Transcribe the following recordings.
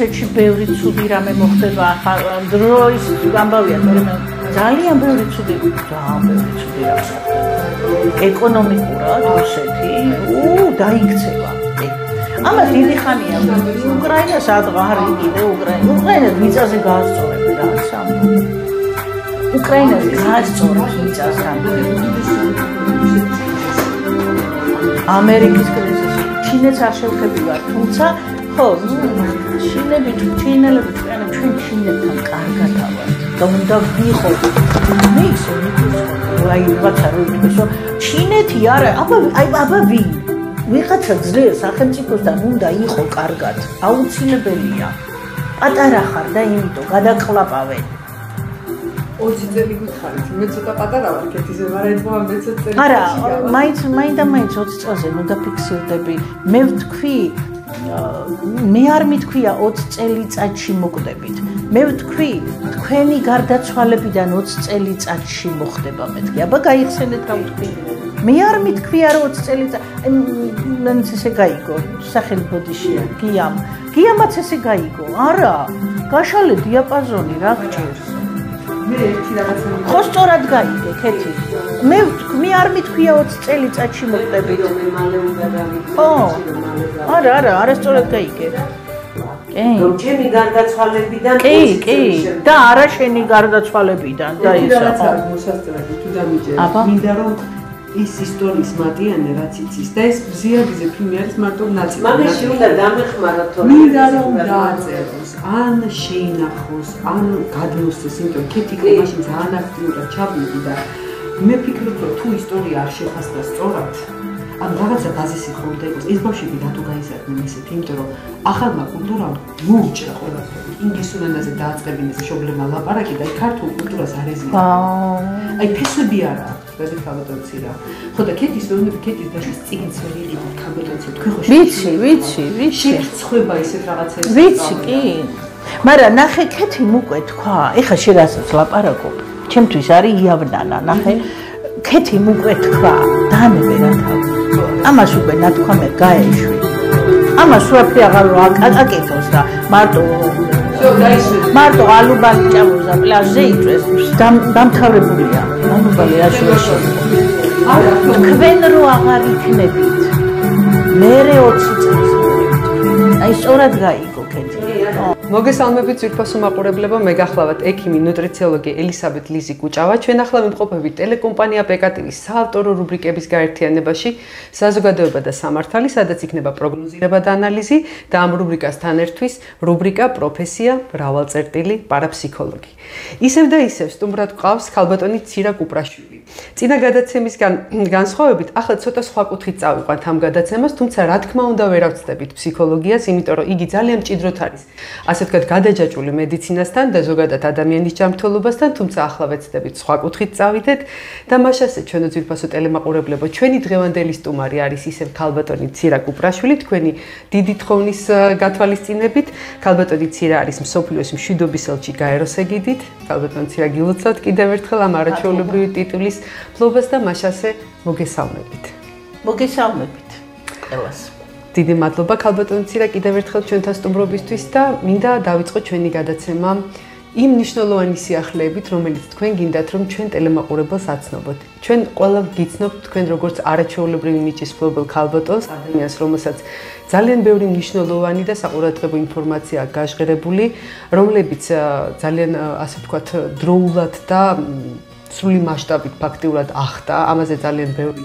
რუსეთში ბევრი ცუდი რამე მოხდება დროის ამბავია ძალიან ბევრი ცუდი რამე მოხდება ეკონომიკურად რუსეთი დაიქცევა ამას დიდი ხანია უკრაინას აღარ იყიდე უკრაინას მიწაზე გაასწორებდა რა სამბო უკრაინას გაასწორებს მიწასთან ამერიკის კრიზისი ჩინეთს არ შევხედავთ თუმცა ხო ჩინელები ჩვენ ჩინეთთან კარგად ავართ და უნდა ვიყოთ მისო აი ვაცა რო იტყვისო ჩინეთი არა აბა ვინ ვიღაცა ძლიერს სახელმწიფოსთან უნდა იყო კარგად აუცილებელია პატარა ხარ და იმიტომ გადაკლაპავენ 20 წელი გითხარით მე ცოტა პატარა ვარ კეთიზე მაგრამ ეთქვა მე 20 წელი არა მაინც 20 წელზე ნუ დაფიქსირდები მე ვთქვი მე არ მithქვია 20 წელიწადში მოკვდებით მე ვთქვი თქვენი გარდაცვალებიდან 20 წელიწადში მოხდება მეთქი აბა გაიხსენეთ რა ვთქვი მე არ მithქვია რომ 20 წელიწად ესე გაიგო სახელი ბოდიშია გიამაც ესე გაიგო არა გაშალე დიაპაზონი რა გჭირს მე ერთი რაღაცა ხო სწორად გაიგე კეთი მე არ მithქვია 20 წელიწადში მოკვდებით მე მალე უნდა ხო არა არასწორად გაიგე რომ ჩემი გარდაცვალებიდან კი და არა შენი გარდაცვალებიდან და ისა მოსასწრები თუ დამიჯერე მინდა რომ ის ისტორიის მატიანე რაც იცის და ეს ზიაგიზე ფილმი არის მარტო ნაწილი მაგაში უნდა დამეხმაროთ თორე მინდა რომ დააწეროს ან შეინახოს ან გადმოსცეს იმიტომ კეთიკა მაშინ ძალიან აქტიურად ჩაბმული და მე ფიქრობ რომ თუ ისტორია არ შეხასდა სწორად ან რაღაცა ბაზისი ხონდა იყოს ეს ბავშვები რატო გაიზარდნენ ისეთ იმიტომ რომ ახალმა კულტურამ მოუჭრა ყველაფერი ინგლისურ ენაზე დააწყებინეს მშობლებმა ლაპარაკი და ქართულ კულტურას არ ეზიარა აი ფესვები არა ვედი ქალბატონცირა ხო და კეთის დაშლის წიგნს ვერ იყიდით ქალბატონცი თქვენ ხო ვიცი შეცხვება ისეთ რაღაცები ვიცი კი მაგრამ ნახე კეთი მოკვე თქვა ეხა შეგასაც ლაპარაკობ ჩემთვის არის იავნანა ნახე კეთი მოკვე თქვა დანებე რა თავი ამას უკვე ნათქვამე გაეშვი ამას უაფრე აღარ აკეთოს და მარტო ალუბალი ჭამოს და პლაჟზე იწვეს დამთავრებულია ალუბალი აშუაში თქვენ რო აღარ იქნებით მერე 20 წელს აი სწორად გაიგო კეთი მოგესალმებით ძვირფასო მაყურებლებო მე გახლავთ ექიმი ნუტრიციოლოგი ელისაბედ ლიზი კუჭავა ჩვენ ახლა ვიმყოფებით ტელეკომპანია პეკატივის საავტორო რუბრიკების გაერთიანებაში საზოგადოება და სამართალი სადაც იქნება პროგნოზირება და ანალიზი და ამ რუბრიკასთან ერთვის რუბრიკა პროფესია მრავალწერტილი პარაფსიქოლოგი ისევ და ისევ სტუმრად გვყავს ქალბატონი ცირა კუპრაშვილი წინა გადაცემის განსხვავებით ახლა ცოტა სხვა კუთხით წავიყვანთ ამ გადაცემას თუმცა რა თქმა უნდა ვერ ავწდებით ფსიქოლოგიას იმიტომ რომ იგი ძალიან მჭიდროდ არის ასე ვთქვათ გადაჯაჭვული მედიცინასთან და ზოგადად ადამიანის ჯანმრთელობასთან თუმცა ახლა ვეცდებით სხვა კუთხით წავიდეთ და მაშასე ჩვენო ძვირფასო ტელემაყურებლებო ჩვენი დღევანდელი სტუმარი არის ისევ ქალბატონი ცირა კუპრაშვილი თქვენი დიდი თხოვნის გათვალისწინებით ქალბატონი ცირა არის მსოფლიოს მშვიდობის ელჩი გაეროს ეგიდით ქალბატონი ცირა გილოცავთ კიდევ ერთხელ ამ არაჩვეულებრივი ტიტულის ფლობას და მაშასე მოგესალმებით ყველას დიდი მადლობა ქალბატონი ცირა კიდევ ერთხელ ჩვენთან სტუმრობისთვის და მინდა დავიწყოთ ჩვენი გადაცემა იმ მნიშვნელოვანი სიახლეებით, რომელიც თქვენ გინდათ რომ ჩვენ ტელემაყურებელს აცნობოთ. ჩვენ ყველა გიცნობთ თქვენ როგორც არაჩვეულებრივი ნიჭის მფლობელ ქალბატონს, ადამიანს, რომელსაც ძალიან ბევრი მნიშვნელოვანი და საყურადღებო ინფორმაცია აქვს გაჟღერებული, რომლებიც ძალიან ასე ვთქვათ დროულად და სრული მასშტაბით ფაქტიურად ახტა, ამაზე ძალიან ბევრი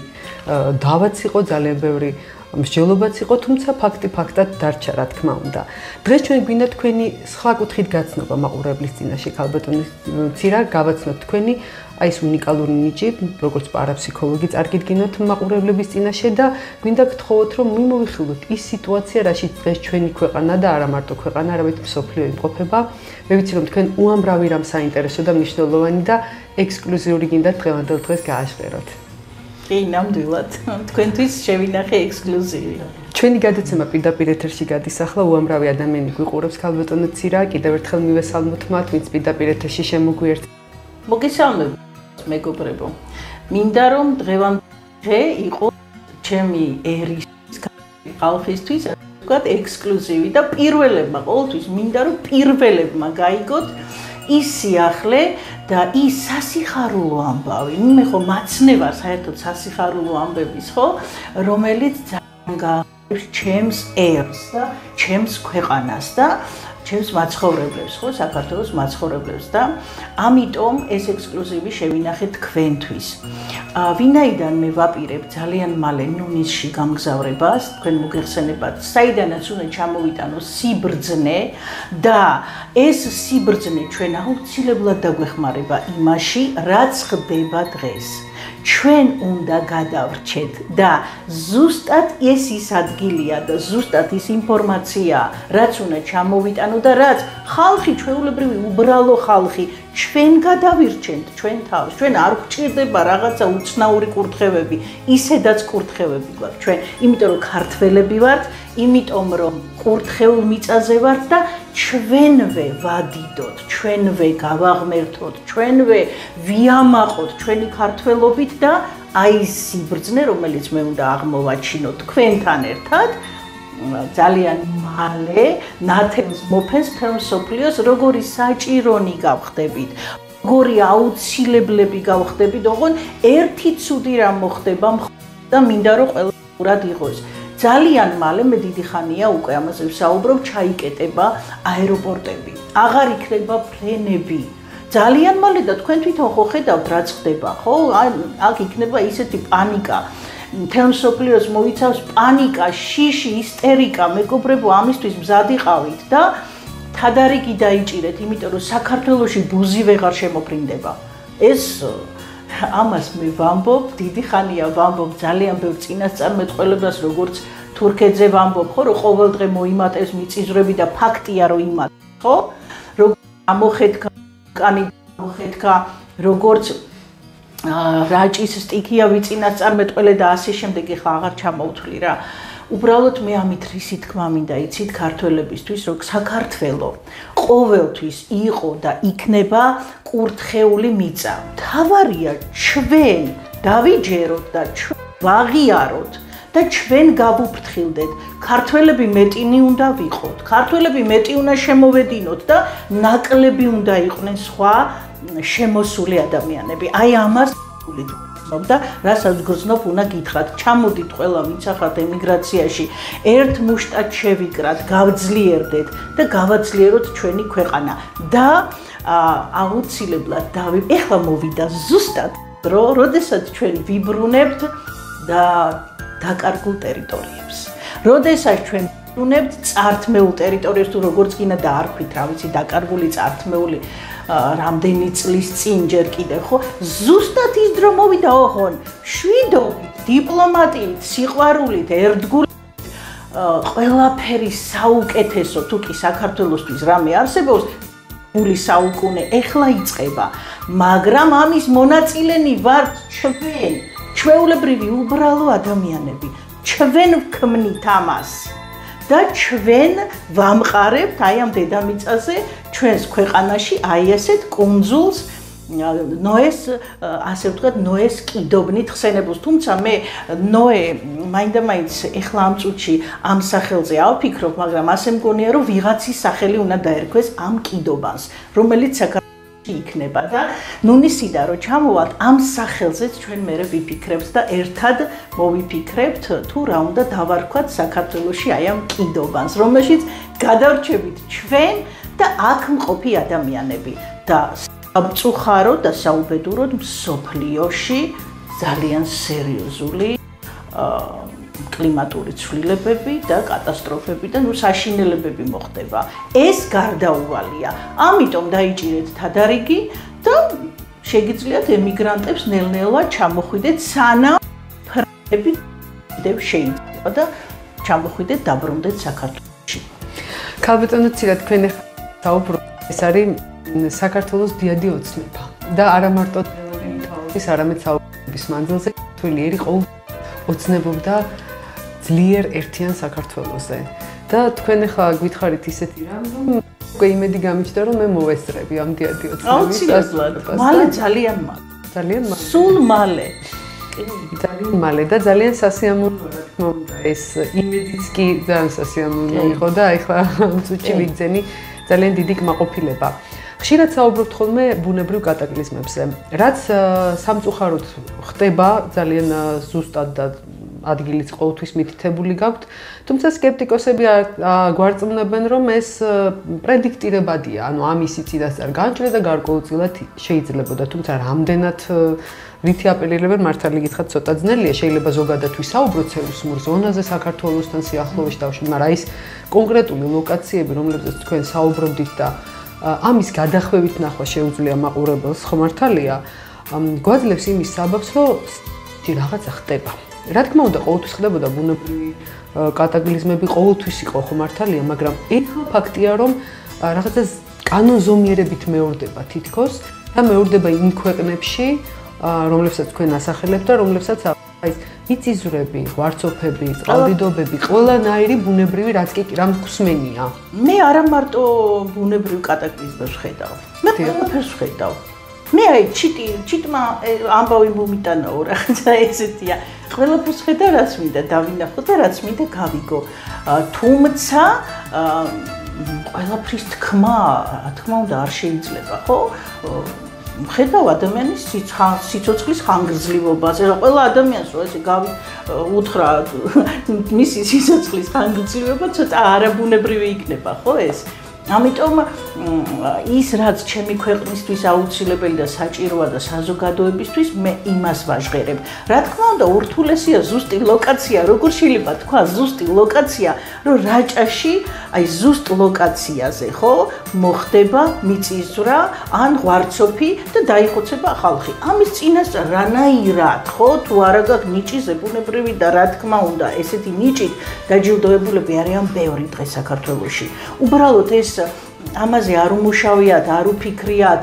დავაც იყო, ძალიან ბევრი მსჯელობაც იყო, თუმცა ფაქტი ფაქტად დარჩა, რა თქმა უნდა. დღეს ჩვენ გვინდა თქვენი სხვა კუთხით გაცნობა მაყურებლის წინაშე ქალბატონი ცირა, გავაცნოთ თქვენი აი ეს უნიკალური ნიჭი, როგორც პარაფსიქოლოგი წარგიდგინოთ მაყურებლების წინაშე და გვინდა გთხოვოთ, რომ მიმოვიხილოთ ის სიტუაცია, რაშიც დღეს ჩვენი ქვეყანა და არა მარტო ქვეყანა, არამედ მსოფლიო იმყოფება. მე ვიცი, რომ თქვენ უამრავი რამ საინტერესო და მნიშვნელოვანი და ექსკლუზიური გინდათ დღევანდელ დღეს გააჟღეროთ. კი, ნამდვილად. თქვენთვის შევინახე ექსკლუზივი. ჩვენი გადაცემა პირდაპირ ეთერში გადის ახლა უამრავი ადამიანი გვიყურებს ქალბატონო ცირა, კიდევ ერთხელ მივესალმოთ მათ, ვინც პირდაპირ ეთერში შემოგვიერთდა. მოგესალმებით მეგობრებო. მინდა რომ დღე იყო ჩემი ერის ხალხისთვის ვთქვათ, ექსკლუზივი და პირველებმა ყოველთვის მინდა რომ პირველებმა გაიგოთ ის სიახლე და ის სასიხარულო ამბავი. მე ხო მაცნევა საერთოდ სასიხარულო ამბების ხო, რომელიც ძალიან გააღვივს ჩემს ერს და ჩემს ქვეყანას და ჩემს მაცხოვრებლებს ხო, საქართველოს მაცხოვრებლებს და ამიტომ ეს ექსკლუზივი შევინახეთ თქვენთვის. ვინაიდან მე ვაპირებ ძალიან მალე ნუნისში გამგზავრებას, თქვენ მოგეხსენებათ, საიდანაც უნდა ჩამოვიტანოს სიბრძნე და ეს სიბრძნე ჩვენ აუცილებლად დაგვეხმარება იმაში, რაც ხდება დღეს. ჩვენ უნდა გადავრჩეთ და ზუსტად ეს ის ადგილია და ზუსტად ის ინფორმაცია, რაც უნდა ჩამოვიტანო და რაც ხალხი, ჩვეულებრივი უბრალო ხალხი, ჩვენ გადავირჩენთ ჩვენ თავს. ჩვენ არ გვჭირდება რაღაცა უცნაური კურთხევები, ისედაც კურთხევები გვაქვს ჩვენ, იმიტომ რომ ქართველები ვართ, იმიტომ რომ კურთხეულ მიწაზე ვართ და ჩვენვე ვადიდოთ, ჩვენვე გავაღმერთოთ, ჩვენვე ვიამაყოთ ჩვენი ქართველობით და აი ეს სიბრძნე, რომელიც მე უნდა აღმოვაჩინო თქვენთან ერთად, ძალიან მალე ნათელს მოფენს მთელ მსოფლიოს, როგორი საჭირონი გავხდებით, როგორი აუცილებლები გავხდებით, ოღონ ერთი ცუდი რამ მოხდება და მინდა რომ ყველურად იყოს. ძალიან მალე მე დიდი ხანია უკვე ამაზე ვსაუბრობ, ჩაიკეტება აეროპორტები, აღარ იქნება ფრენები. ძალიან მალე და თქვენ თვითონ ხო ხედავთ რაც ხდება, ხო? აქ იქნება ისეთი პანიკა. მთელ მსოფლიოს მოიცავს პანიკა, შიში, ისტერიკა, მეგობრებო, ამისთვის მზად იყავით და თადარიგი დაიჭირეთ, იმიტომ რომ საქართველოში ბუზი ვეღარ შემოფრინდება. ეს ამას მე ვამბობ, დიდი ხანია ვამბობ ძალიან ბევრ წინასწარმეტყველებას, როგორც თურქეთზე ვამბობ, ხო, რომ ყოველდღე მოიმატებს მიწისძვრები და ფაქტია, რომ იმატებს, ხო? როგორც ამოხედკა, კანი ამოხედკა, როგორც რაჭის სტიქია ვიწინასწარმეტყველე და ასე შემდეგ, ეხლა აღარ ჩამოვთვლი რა. უბრალოდ მე ამით რისი თქმა მინდა იცით ქართველებისთვის, რომ საქართველო ყოველთვის იყო და იქნება კურთხეული მიწა. თავარია ჩვენ დავიჯეროთ და ჩვენ ვაღიაროთ და ჩვენ გავუფრთხილდეთ. ქართველები მეტინი უნდა ვიყოთ, ქართველები მეტი უნდა შემოვედინოთ და ნაკლები უნდა იყვნენ სხვა შემოსული ადამიანები. აი ამას და რასაც გრძნობ უნდა გითხრათ, ჩამოდით ყველა ვინც ახალ ემიგრაციაში, ერთ მუშტად შევიკრათ, გავძლიერდეთ და გავაძლიეროთ ჩვენი ქვეყანა და აუცილებლად ეხლა მოვიდა ზუსტად დრო, როდესაც ჩვენ ვიბრუნებთ და დაკარგულ ტერიტორიებს. როდესაც ჩვენ ვიბრუნებთ წართმეულ ტერიტორიებს თუ როგორც გინდა და არ ქვით, რა ვიცი, დაკარგული წართმეული რამდენი წლის წინ ჯერ კიდევ ხო ზუსტად ის დრო მოვიდა ოღონ შვიდობით, დიპლომატიით, სიყვარულით, ერთგულით ყველაფერი საუკეთესო თუ კი საქართველოსთვის რამე არსებობს გული საუკუნე ეხლა იწყება, მაგრამ ამის მონაწილენი ვართ ჩვენ, ჩვეულებრივი უბრალო ადამიანები, ჩვენ ვქმნით ამას. და ჩვენ ვამყარებთ აი ამ დედამიწაზე ჩვენს ქვეყანაში აი ასეთ კუნძულს ნოეს ასე ვთქვათ ნოეს კიდობნით ხსენებულს თუმცა მე ნოე მაინდა-მაინც ეხლა ამ წუთში ამ სახელზე ავფიქრობ მაგრამ ასე მგონია რომ ვიღაცის სახელი უნდა დაერქვეს ამ კიდობანს რომელიც იქნება და ნუნისიდან რომ ჩამოვალთ ამ სახელზეც ჩვენ მერე ვიფიქრებთ და ერთად მოვიფიქრებთ თუ რა უნდა დავარქვათ საქართველოში აი ამ კიდობანს რომელშიც გადავრჩებით ჩვენ და აქ მყოფი ადამიანები და სამწუხაროდ და საუბედუროდ მსოფლიოში ძალიან სერიოზული კლიმატური ცვლილებები და კატასტროფები და საშინელებები მოხდება. ეს გარდაუვალია. ამიტომ დაიჭირეთ თადარიგი და შეგიძლიათ ემიგრანტებს ნელ-ნელა ჩამოხვიდეთ სანამ ფრენები კიდევ შეიძლება და ჩამოხვიდეთ დაბრუნდეთ საქართველოში. ქალბატონო ცირა თქვენ საუბრობთ ეს არის საქართველოს დიადი ოცნება და არა მარტო ის არამედ საუბრების მანძილზე თვლიერი ყოველ ოცნებობდა ძლიერ ერთიან საქართველოზე და თქვენ ახლა გითხარით ისეთი რამ რომ უკვე იმედი გამიჩნდა რომ მე მოვესწრები ამ დიადი ოცნების აუცილებლად მალე ძალიან მალე ძალიან მალე სულ მალე ძალიან მალე და ძალიან სასიამოვნო რა თქმა უნდა ეს იმედიც კი ძალიან სასიამოვნო იყო და ეხლა წუთში ვიგზენი ძალიან დიდი კმაყოფილება. ხშირად საუბრობთ ხოლმე ბუნებრივ კატაკლიზმებზე, რაც სამწუხაროდ ხდება ძალიან ზუსტად და ადგილიც ყოველთვის მითითებული გაქვთ, თუმცა სკეპტიკოსები გვარწმუნებენ, რომ ეს პრედიქტირებადია, ანუ ამისი წინასწარ განჭრა და გარკვეულწილად შეიძლებოდა, თუმცა რამდენად რითი აპელირებენ მართალი გითხრათ ცოტა ძნელია, შეიძლება ზოგადად ვისაუბროთ ცეუსმურ ზონაზე საქართველოსთან სიახლოვეში დავში, მაგრამ ის კონკრეტული ლოკაციები, რომლებზეც თქვენ საუბრობდით და ამის გადახვევით ნახვა შეუძლია მაყურებელს, ხო მართალია, გვაძლევს იმის საბაბს, რომ რაღაცა ხდება. რა თქმა უნდა, ყოველთვის ხდებოდა ბუნებრივი კატაკლიზმები, ყოველთვის იყო ხო მართალია, მაგრამ ეხლა ფაქტია, რომ რაღაცა კანონზომიერებით მეორდება თითქოს და მეორდება იმ ქვეყნებში, რომლებსაც თქვენ ასახელებთ და რომლებსაც აი იწიზვრები, ვარცოფები, წყალდიდობები, ყველანაირი ბუნებრივი რაც კი რამ ხსმენია. მე არა მარტო ბუნებრივ კატაკლიზმებს ხედავ. მე ყველაფერს ხედავ. მე აი ჩიტმა ამბავი მომიტანაო რაღაცა ესეთია. ყველაფერს ხედავ, რაც მინდა დავინახო და რაც მინდა გავიგო. თუმცა ყველაფრის თქმა, რა თქმა უნდა, არ შეიძლება, ხო? ხედავ ადამიანის სიცოცხლის ხანგრძლივობას. ეხლა ყველა ადამიანს რო ესე უთხრა მისი სიცოცხლის ხანგრძლივობა ცოტა არაბუნებრივი იქნება, ხო ეს? ამიტომ ის რაც ჩემი ქვეყნისთვის აუცილებელი და საჭიროა და საზოგადოებისთვის მე იმას ვაჟღერებ. რა თქმა უნდა, ურთულესია ზუსტი ლოკაცია, როგორ შეიძლება თქვა ზუსტი ლოკაცია, რომ რაჭაში, აი ზუსტ ლოკაციაზე, ხო, მოხდება მიწისძვრა ან ღვარცოფი და დაიხოცება ხალხი. ამის წინასწარ რანაირად, ხო, თუ არა გაქვს ნიჭიზე ბუნებრივი და რა თქმა უნდა, ესეთი ნიჭით დაჯილდოებულები არიან ბევრი დღეს საქართველოში. უბრალოდ ეს ამაზე არ უმუშავიათ, არ უფიქრიათ,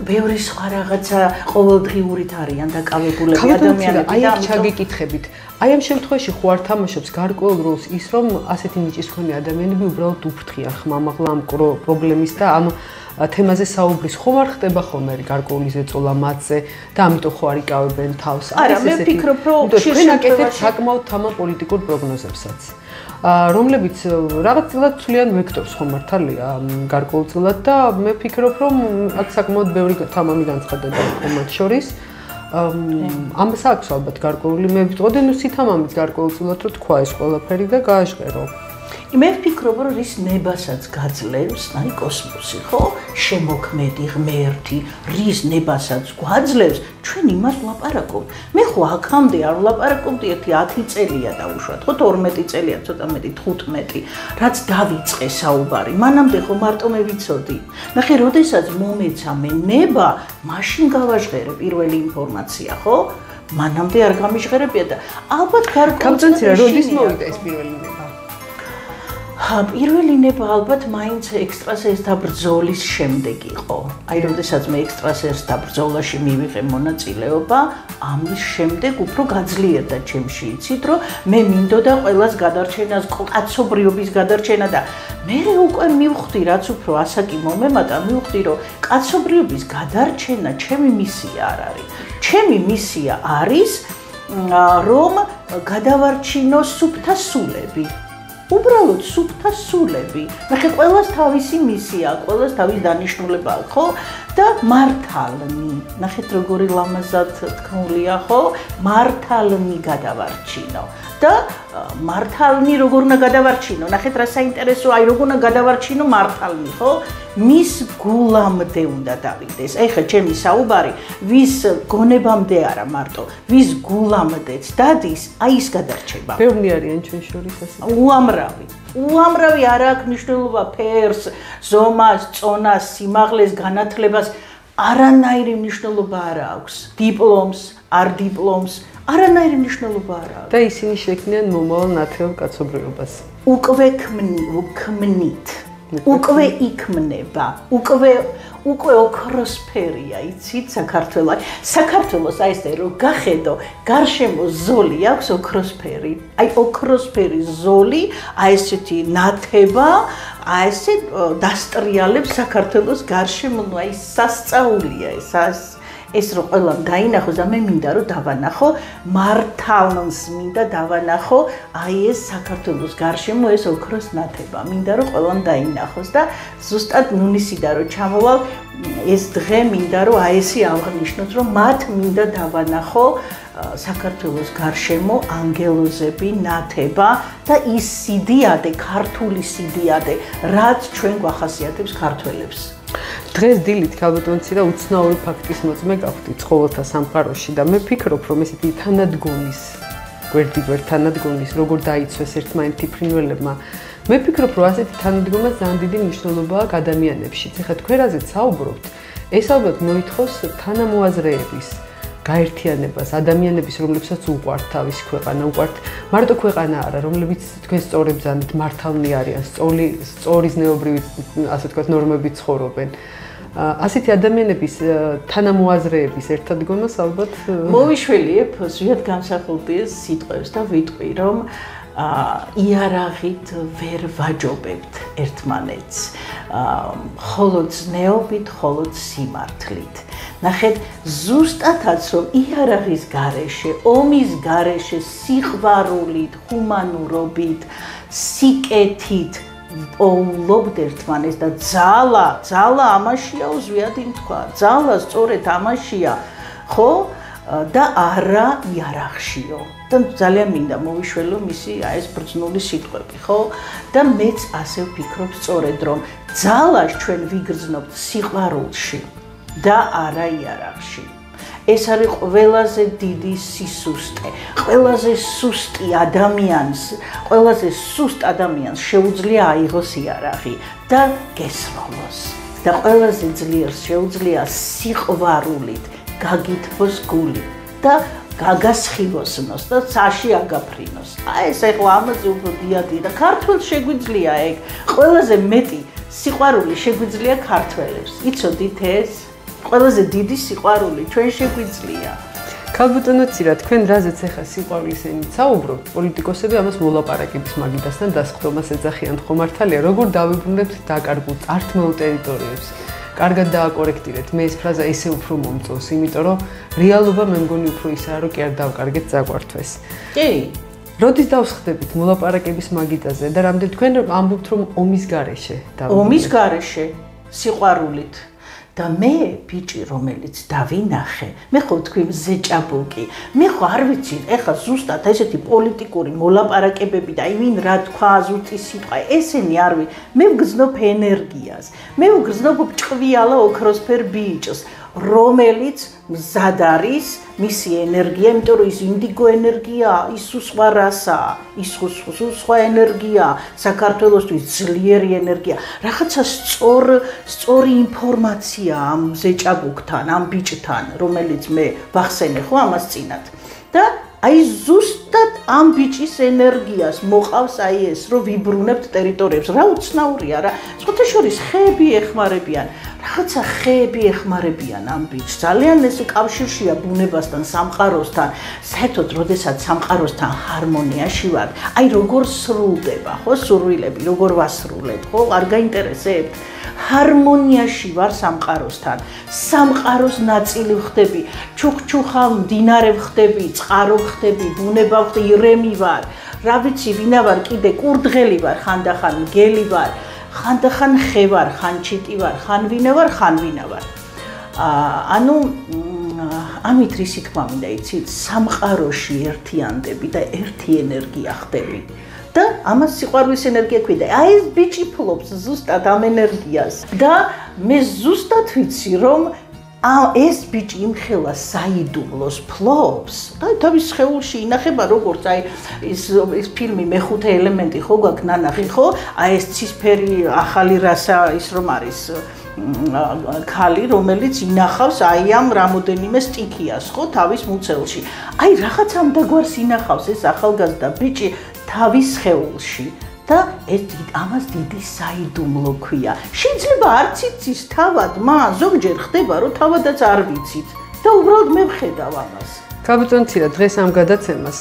ბევრი სხვა რაღაცა ყოველდღიურით არიან დაკავებულები ადამიანები. აი აქ ჩაგიკითხებით. აი ამ შემთხვევაში ხო არ თამაშობს გარკვეულ როლს ის, რომ ასეთი ნიჭის მქონე ადამიანები უბრალოდ უფრთხიან ხმამაღლა ამ პრობლემის და ანუ თემაზე საუბრის ხომ არ ხდება ხოლმე გარკვეული ზეწოლა მათზე და ამიტომ ხო არ იკავებენ თავს. არა, მე ვფიქრობ, რომ თქვენ აკეთებთ საკმაოდ თამა პოლიტიკურ პროგნოზებსაც. რომლებიც რაღაცნაირად ცვლიან ვექტორს ხომ მართალია გარკვეულწილად და მე ვფიქრობ, რომ აქ საკმაოდ ბევრი თამამი განცხადება მათ შორის. ამას აქვს ალბათ გარკვეული მე ვიტყოდი, ნუ სითამამით გარკვეულწილად რომ თქვა ეს ყველაფერი და გააჟღერო. მე ვფიქრობ, რომ რის ნებასაც გაძლევს, აი კოსმოსი, ხო? შემოქმედი, ღმერთი, რის ნებასაც გვაძლევს, ჩვენ იმას ვლაპარაკობთ. მე ხო აქამდე არ ვლაპარაკობდი, 10 წელია დაუშვათ, ხო 12 წელია, ცოტა მეტი 15, რაც დავიწყე საუბარი. მანამდე ხო მარტო მე ვიცოდი. ნახე, როდესაც მომეცა მე ნება, მაშინ გავაჟღერე პირველი ინფორმაცია, ხო? მანამდე არ გამიჟღერებია და ალბათ გარკვეულწილად როდის მოვიდა ეს პირველი ნება? პირველი ნება ალბათ მაინც ექსტრასენსთა ბრძოლის შემდეგ იყო. აი, როდესაც მე ექსტრასენსთა ბრძოლაში მივიღე მონაწილეობა, ამის შემდეგ უფრო გაძლიერდა ჩემში, იცით, რომ მე მინდოდა ყველას გადარჩენას, კაცობრიობის გადარჩენა და მე უკვე მივხვდი, რაც უფრო ასაკი მომემატა, მივხვდი, რომ კაცობრიობის გადარჩენა ჩემი მისია არ არის. ჩემი მისია არის, რომ გადავარჩინო სუფთა სულები. უბრალოდ სუფთა სულები. ნახე, ყველას თავისი მისია, ყველას თავის დანიშნულება აქვს, ხო? და მართალნი. ნახეთ, როგორი ლამაზად თქმულია, ხო? მართალნი გადავარჩინო. და მართალნი როგორ უნდა გადავარჩინო? ნახეთ, რა საინტერესოა, აი როგორ უნდა გადავარჩინო მართალნი, ხო? მის გულამდე უნდა დავიდეს. ეხლა ჩემი საუბარი ვის გონებამდე არა მარტო, ვის გულამდეც დადის, აი ის გადარჩება. ბევრი არიან ჩვენ შორის ასე. უამრავი არ აქვს მნიშვნელობა ფერს, ზომას, წონას, სიმაღლეს, განათლებას, არანაირი მნიშვნელობა არ აქვს. დიპლომს, არ დიპლომს, არანაირი მნიშვნელობა არ აქვს. და ისინი შექმნიან მომავალ ნათელ კაცობრიობას. უკვე ქმნით. უკვე იქმნება, უკვე ოქროსფერია, იცით, საქართველოს. საქართველოს აი ესე რომ გახედო, გარშემო ზოლი აქვს ოქროსფერი. აი ოქროსფერის ზოლი, აი ესეთი ნათება, აი ესე დასტრიალებს საქართველოს გარშემო, აი სასწაულია ეს. ეს რომ ყველამ დაინახოს და მე მინდა რომ დავანახო მართალს მინდა დავანახო აი ეს საქართველოს გარშემო ეს ოქროს ნათება მინდა რომ ყველამ დაინახოს და ზუსტად ნუნისიდან რომ ჩამოვალ ეს დღე მინდა რომ აი ესე აღნიშნოთ რომ მათ მინდა დავანახო საქართველოს გარშემო ანგელოზები ნათება და ის სიდიადე ქართული სიდიადე რაც ჩვენ გვახასიათებს ქართველებს დღეს დილით ქალბატონიცი და უცნაური ფაქტის მოწმე გავხდით ცხოველთა სამყაროში და მე ვფიქრობ რომ ესეთი თანადგომის გვერდიგვერდ თანადგომის როგორ დაიცვეს ერთმანეთი ფრინველებმა მე ვფიქრობ რომ ასეთი თანადგომა ძალიან დიდი მნიშვნელობაა ადამიანებშიც ეხლა თქვენ რაზეც საუბრობთ ეს ალბათ მოითხოვს თანამოაზრეების გაერთიანებას ადამიანების რომლებსაც უყვართ თავისი ქვეყანა უყვართ მარტო ქვეყანა არა რომლებიც თქვენ სწორებზანით მართალნი არიან სწორი ზნეობრივი ასე ვთქვათ ნორმებით ცხოვრობენ ასეთი ადამიანების თანამოაზრეების ერთადგომას ალბათ მოვიშველიებ ზუსტად განსახილდეს სიტყვებს და ვიტყვი რომ იარაღით ვერ ვაჯობებთ ერთმანეთს მხოლოდ ზნეობით მხოლოდ სიმართლით ნახეთ ზუსტადაც რომ იარაღის გარეშე ომის გარეშე სიყვარულით ჰუმანურობით სიკეთით პოულობთ ერთმანეთს და ძალა ამაშია უზვიადი თქვა ძალა სწორედ ამაშია ხო და არა იარაღშიო და ძალიან მინდა მოვიშველო მისი ეს ბრძნული სიტყვები ხო და მეც ასე ვფიქრობ სწორედ რომ ძალას ჩვენ ვიგრძნობთ სიყვარულში და არა იარაღში ეს არის ყველაზე დიდი სისუსტე ყველაზე სუსტ ადამიანს შეუძლია აიღოს იარაღი და გესროლოს და ყველაზე ძლიერს შეუძლია სიყვარულით გაგითბოს გული და გაგასხივოსნოს და საში აგაფრინოს აი ეს ახლა ამაზე უფრო დიადი და ქართველს შეგვიძლია ეგ ყველაზე მეტი სიყვარული შეგვიძლია ქართველებს იცოდით ეს ყველაზე დიდი სიყვარული ჩვენ შეგვიძლია ქალბატონოცირა თქვენ რაზეც ახლა სიყვარულის ენით საუბრობთ პოლიტიკოსები ამას მოლაპარაკების მაგიდასთან დასხდომას ეძახიან ხო მართალია როგორ დავიბრუნებთ დაკარგულ წართმეულ ტერიტორიებს კარგად დააკორექტირეთ მე ეს ფრაზა ესე უფრო მომწონს იმიტომ რომ რეალობა მე მგონი უფრო ისაა რომ კი არ დავკარგეთ წაგვართვეს კი როდის დავსხდებით მოლაპარაკების მაგიდაზე და რამდენ თქვენ ამბობთ რომ ომის გარეშე სიყვარულით და მე ბიჭი რომელიც დავინახე მე ხო თქვი ზეჭაბუკი მე ხო არ ვიცი ეხლა ზუსტად ესეთი პოლიტიკური მოლაპარაკებები და ვინ რა თქვა ზუსტი სიტყვა ესენი არ ვი მე ვგრძნობ ენერგიას მე ვგრძნობ ჭყვიალა ოქროსფერ ბიჭს რომელიც მზად არის მისი ენერგია იმიტომ რომ ის ინდიგო ენერგია ის სხვა რასაა ის სხვა ენერგია საქართველოსთვის ძლიერი ენერგია რაღაცა სწორი ინფორმაცია ამ ზეჭაბუკთან ამ ბიჭთან რომელიც მე ვახსენე ხო ამას წინათ და აი ზუსტად ამ ბიჭის ენერგიას მოყავს აი ეს რომ ვიბრუნებთ ტერიტორიებს რა უცნაურია რა სხვათა შორის ხეები ეხმარებიან რაღაცა ხეები ეხმარებიან ამ ბიჭს ძალიან ეს კავშირშია ბუნებასთან სამყაროსთან საერთოდ როდესაც სამყაროსთან ჰარმონიაში ვარ აი როგორ სრულდება ხო სურვილები როგორ ვასრულებ ხო არ გაინტერესებთ ჰარმონიაში ვარ სამყაროსთან სამყაროს ნაწილი ვხდები ჩუხჩუხა მდინარე ვხდები წყარო ვხდები ბუნება ვხდები ირემი ვარ რა ვიცი ვინა ვარ კიდე კურდღელი ვარ ხანდახან მგელი ვარ ხანდახან ხე ვარ ხან ჩიტი ვარ ხან ვინა ვარ ანუ ამით რისი თქმა მინდა იცით სამყაროში ერთიანდები და ერთი ენერგია ხდები და ამას სიყვარულის ენერგია ქვია. აი ეს ბიჭი ფლობს ზუსტად ამ ენერგიას და მე ზუსტად ვიცი რომ ეს ბიჭი იმხელა საიდუმლოს ფლობს და თავის სხეულში ინახება როგორც აი ის ფილმი მეხუთე ელემენტი ხო გვაქვს ნანახი ხო აი ეს ცისფერი ახალი რასა ის რომ არის ქალი რომელიც ინახავს აი ამ რამოდენიმე სტიქიას ხო თავის მუცელში აი რაღაც ამ დაგვარს ინახავს ეს ახალგაზრდა ბიჭი თავის სხეულში და ამას დიდი საიდუმლო ქვია. შეიძლება არც იცის თავად, ზოგჯერ ხდება რომ თავადაც არ ვიცით. და უბრალოდ მე ვხედავ ამას. კაბიტონცირა დღეს ამ გადაცემას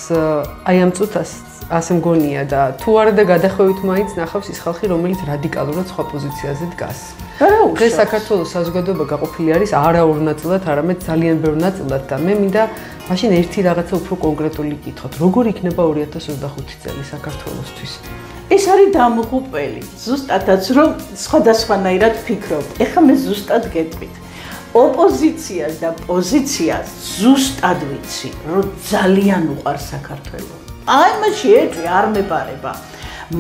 აი ამ წუთას ასე მგონია და თუ არა და გადახვევით მაინც ნახავს ის ხალხი რომელიც რადიკალურად სხვა პოზიციაზე დგას. დღეს საქართველოს საზოგადოება გაყოფილი არის არა ორ ნაწილად, არამედ ძალიან ბევრ ნაწილად და მე მინდა მაშინ ერთი რაღაცა უფრო კონკრეტული გითხოთ. როგორ იქნება 2025 წელი საქართველოსთვის? ეს არის დამღუპელი. ზუსტადაც რომ სხვადასხვანაირად ფიქრობ. ეხლა მე ზუსტად გეტყვით. ოპოზიციას და პოზიციას ზუსტად ვიცი, რომ ძალიან უყვარს საქართველო. აი მაშ ეჭვი არ მეპარება.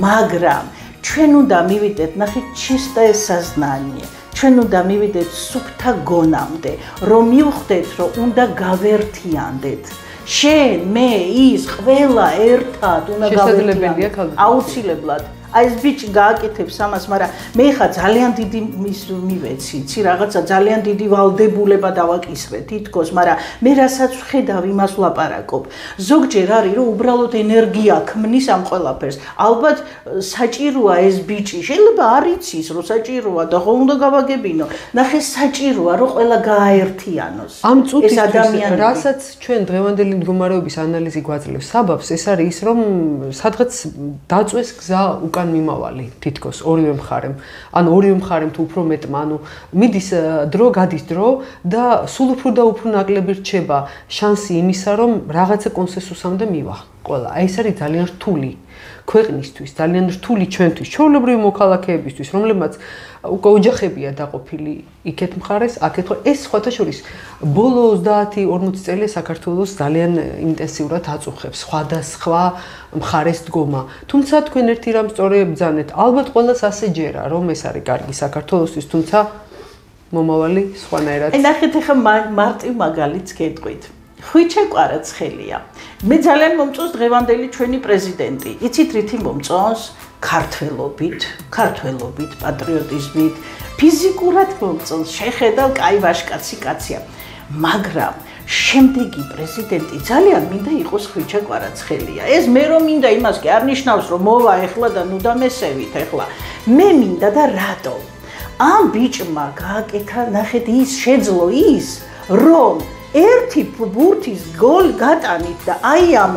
მაგრამ ჩვენ უნდა მივიდეთ ნახეთ чистое сознание. ჩვენ უნდა მივიდეთ სუფთა გონამდე, რომ მივხვდეთ, რომ უნდა გავერთიანდეთ. შენ, მე, ის ყველა ერთად უნდა გავერთიანდეთ. აუცილებლად. აი ეს ბიჭი გააკეთებს ამას, მაგრამ მე ხა ძალიან დიდი მივეცი, იცი რაღაცა ძალიან დიდი ვალდებულება დავაკისრე თითქოს, მაგრამ მე რასაც ვხედავ იმას ვლაპარაკობ. ზოგჯერ არის რომ უბრალოდ ენერგია ქმნის ამ ყველაფერს. ალბათ საჭიროა ეს ბიჭი, შეიძლება არ იცის რომ საჭიროა და ხო უნდა გავაგებინო. ნახე საჭიროა რომ ყველა გააერთიანოს. ამ წუთის ადამიანები, რასაც ჩვენ დღევანდელი მდგომარეობის ანალიზი გვაძლევს საბაბს, ეს არის ის რომ სადღაც დაწვეს გზა უკან მიმავალი თითქოს ორივე მხარემ. ან ორივე მხარემ თუ უფრო მეტმა, ანუ მიდის დრო, გადის დრო და სულ უფრო და უფრო ნაკლები რჩება შანსი იმისა, რომ რაღაცა კონსენსუსამდე მივა. ყველა. აი ეს არის ძალიან რთული ქვეყნისთვის, ძალიან რთული ჩვენთვის, ჩვეულებრივი მოქალაქეებისთვის, რომლებმაც უკვე ოჯახებია დაყოფილი იქეთ მხარეს, აქეთ მხარეს. ეს სხვათა შორის ბოლო 30-40 წელი საქართველოს ძალიან ინტენსიურად აწუხებს სხვადასხვა მხარეს დგომა. თუმცა თქვენ ერთი რამ სწორი ებრძანეთ. ალბათ ყველას ასე ჯერა, რომ ეს არის კარგი საქართველოსთვის, თუმცა მომავალი სხვანაირად. ნახეთ ახლა მარტივ მაგალითს გეტყვით. ხვიჩა კვარაცხელია. მე ძალიან მომწონს დღევანდელი ჩვენი პრეზიდენტი. იცით რითი მომწონს? ქართველობით, პატრიოტიზმით, ფიზიკურად მომწონს. შეხედავ, კაი ვაშკაცი კაცია. მაგრამ შემდეგი პრეზიდენტი ძალიან მინდა იყოს ხვიჩა კვარაცხელია. ეს მე რომ მინდა იმას კი არ ნიშნავს რომ მოვა ახლა და ნუ დამესევით ახლა. მე მინდა და რატო? ამ ბიჭმა გააკეთა ნახეთ ის შეძლო ის რომ ერთი ბურთის გოლი გატანით და აი ამ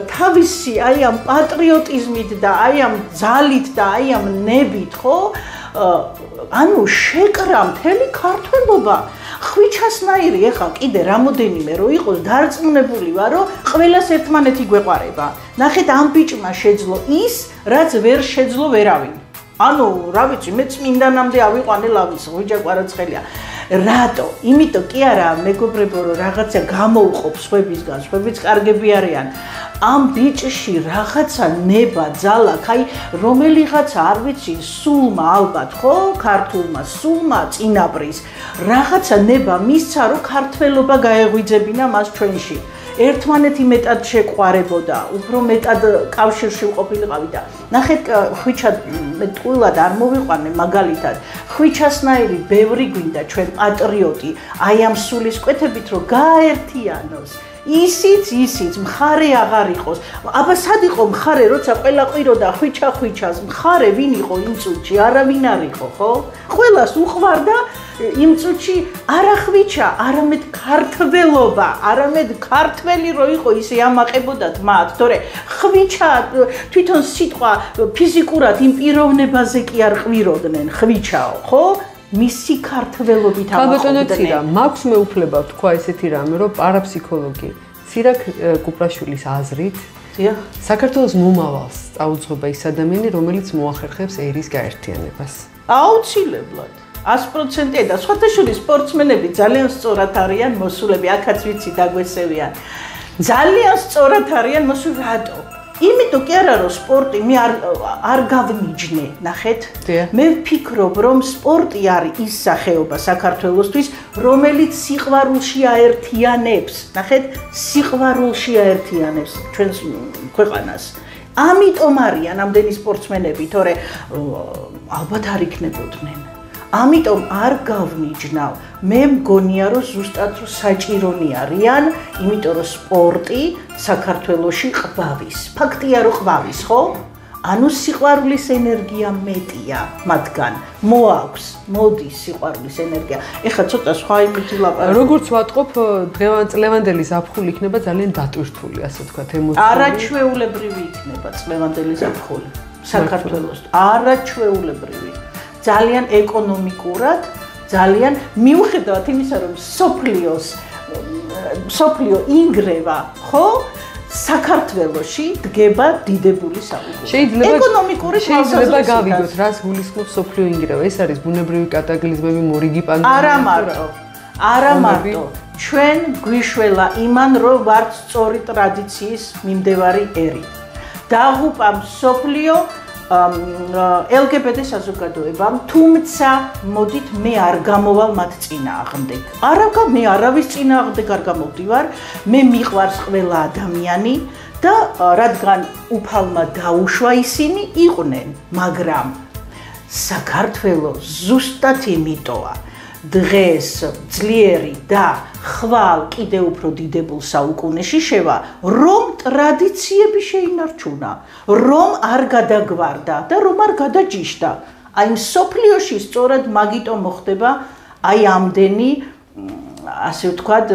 თავისი აი ამ პატრიოტიზმით და აი ამ ძალით და აი ამ ნებით ხო ანუ შეკრა მთელი ქართველობა ხვიჩასნაირი ეხა კიდე რამოდენიმე რო იყოს დარწმუნებული ვარ რომ ყველას ერთმანეთი გვეყარება ნახეთ ამ ბიჭმა შეძლო ის რაც ვერ შეძლო ვერავინ ანუ რა ვიცი მე წმინდანამდე ავიყვანე ლავის ხვიჩა კვარაცხელია რატო? იმიტომ კი არა მეგობრებო რომ რაღაცა გამოუყოფ სხვებისგან, სხვებიც კარგები არიან. ამ ბიჭში რაღაცა ნება, ძალა, აი რომელიღაცა არ ვიცი, სულმა ალბათ, ხო? ქართულმა სულმა წინაპრის რაღაცა ნება მისცა რომ ქართველობა გაეღვიძებინა მას ჩვენში. ერთმანეთი მეტად შეყვარებოდა, უფრო მეტად კავშირში ყოფილიყავი და ნახეთ ხვიჩა მე ტყუილად არ მოვიყვანე მაგალითად ხვიჩასნაირი ბევრი გვინდა ჩვენ პატრიოტი აი ამ სულისკვეთებით რომ გააერთიანოს ისიც მხარე აღარ იყოს აბა სად იყო მხარე როცა ყველა ყვიროდა ხვიჩას მხარე ვინ იყო იმ წუთში არავინ არ იყო ხო ყველას უყვარდა იმ წუთში არა ხვიჩა არამედ ქართველობა არამედ ქართველი რო იყო ისე ამაყებოდათ მათ თორე ხვიჩა თვითონ სიტყვა ფიზიკურად იმ პიროვნებაზე კი არ ყვიროდნენ ხვიჩაო ხო მისი ქართველობით ამაყობდნენ მაქვს მეუფლება თქვა ესეთი რამე რომ პარაფსიქოლოგი ცირაკ კუპრაშვილის აზრით საქართველოს მომავალს წაუძღება ის ადამიანი რომელიც მოახერხებს ერის გაერთიანებას აუცილებლად 100% და სხვათა შორის სპორტსმენები ძალიან სწორად არიან მოსულები, აქაც ვიცი დაგვესევიან. ძალიან სწორად არიან მოსული რატო? იმიტომ კი არა რომ სპორტი მე არ გავნიშნე, ნახეთ. მე ვფიქრობ რომ სპორტი არის ის სახეობა საქართველოსთვის, რომელიც სიყვარულში აერთიანებს. ნახეთ, სიყვარულში აერთიანებს ჩვენს ქვეყანას. ამიტომ არიან ამდენი სპორტსმენები, თორე ალბათ არ იქნებოდნენ. ამიტომ არ გავნიშნავ. მე მგონია რომ ზუსტად საჭირონი არიან, იმიტომ რომ სპორტი საქართველოში ყვავის. ფაქტია რომ ყვავის, ხო? ანუ სიყვარულის ენერგია მეტია მათგან. მოაქვს, მოდის სიყვარულის ენერგია. ეხლა ცოტა სხვა იმით ვილაპარაკო. როგორც ვატყობ, წლევანდელი ზაფხული იქნება ძალიან დატვირთული, ასე ვთქვათ, ემოციურად. არაჩვეულებრივი იქნება წლევანდელი ზაფხული საქართველოს. არაჩვეულებრივი. ძალიან ეკონომიკურად, ძალიან მიუხედავად იმისა, რომ სოფლიო ინგრევა, ხო? საქართველოში დგება დიდებული საუკუნე. შეიძლება გავიგოთ, რას გულისხმობს სოფლიო ინგრევა. ეს არის ბუნებრივი კატაკლიზმები, მორიგი პანდემია. არა მარტო. ჩვენ გვიშველა იმან, რომ ვართ სწორი ტრადიციის მიმდევარი ერი. დაღუპა სოფლიო LGBT საზოგადოებამ, თუმცა მოდით მე არ გამოვალ მათ წინააღმდეგ. მე არავის წინააღმდეგ არ გამოვდივარ, მე მიყვარს ყველა ადამიანი და რადგან უფალმა დაუშვა ისინი იყვნენ, მაგრამ საქართველოს ზუსტად იმიტოა დღეს ძლიერი და ხვალ კიდევ უფრო დიდებულ საუკუნეში შევა, რომ ტრადიციები შეინარჩუნა, რომ არ გადაგვარდა და რომ არ გადაჯიშდა. აი სოფლიოში სწორად მაგიტომ მოხდება აი ამდენი ასე ვთქვათ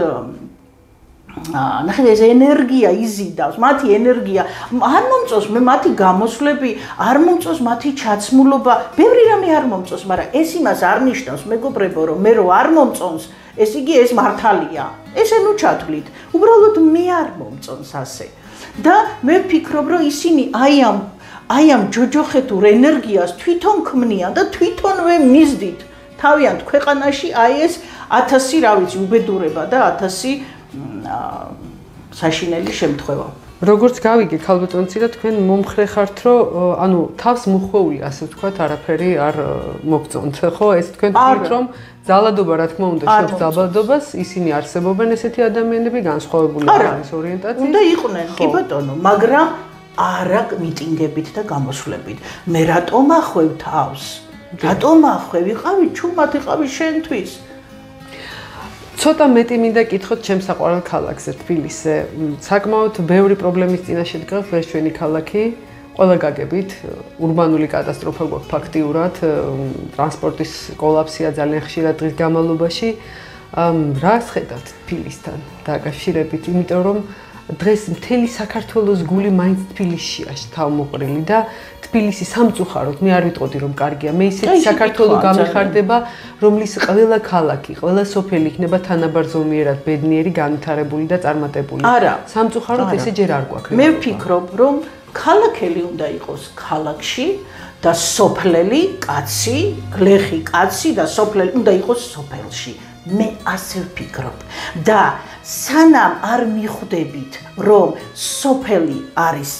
ნახეთ ეს ენერგია იზიდავს, მათი ენერგია არ მომწონს მე მათი გამოსვლები, არ მომწონს მათი ჩაცმულობა, ბევრი რამე არ მომწონს, მაგრამ ეს იმას არ ნიშნავს მეგობრებო, რომ მე რო არ მომწონს, ეს იგი ეს მართალია. ესე ნუ ჩათვლით. უბრალოდ მე არ მომწონს ასე. და მე ვფიქრობ, რომ ისინი აი ამ ჯოჯოხეთურ ენერგიას თვითონ ქმნიან და თვითონვე მისდით თავიანთ ქვეყანაში აი ეს 1000 რა ვიცი უბედურება და 1000 საშინელი შემთხვევა. როგორც გავიგე ქალბატონიცი და თქვენ მომხრე ხართ, რომ ანუ თავს მოხვეული ასე ვთქვათ, არაფერი არ მოგწონთ, ხო? ეს თქვენ თქვით, რომ ძალადობა რა თქმა უნდა შევს ძალადობას, ისინი არსებობენ ესეთი ადამიანები, განსხვავებული არის ორიენტაცია. უნდა იყვნენ, კი ბატონო, მაგრამ არა მიტინგებით და გამოსვლებით. მე რატომ ახვევ თავს? რატომ ახვევ? იყავი ჩუმად, იყავი შენთვის. ცოტა მეტი მინდა კითხოთ ჩემს საყვარელ ქალაქზე, თბილისზე. საკმაოდ ბევრი პრობლემის წინაშე დგას ეს ჩვენი ქალაქი. ყველა გაგებით, ურბანული კატასტროფა გვაქვს ფაქტიურად, ტრანსპორტის კოლაფსია ძალიან ხშირად დღის განმავლობაში. რას ხედავთ თბილისთან დაკავშირებით, იმიტომ რომ დღეს მთელი საქართველოს გული მაინც თბილისშია თავმოყრილი და თბილისი სამწუხაროდ მე არ ვიტყოდი რომ კარგია, მე ისეთი საქართველო გამიხარდება, რომლის ყველა ქალაქი, ყველა სოფელი იქნება თანაბარ ზომიერად ბედნიერი, განვითარებული და წარმატებული. სამწუხაროდ ესე ჯერ არ გვაქვს. მე ვფიქრობ, რომ ქალაქელი უნდა იყოს ქალაქში და სოფლელი კაცი, გლეხი კაცი და სოფლელი უნდა იყოს სოფელში. მე ასე ვფიქრობ და სანამ არ მიხვდებით, რომ სოფელი არის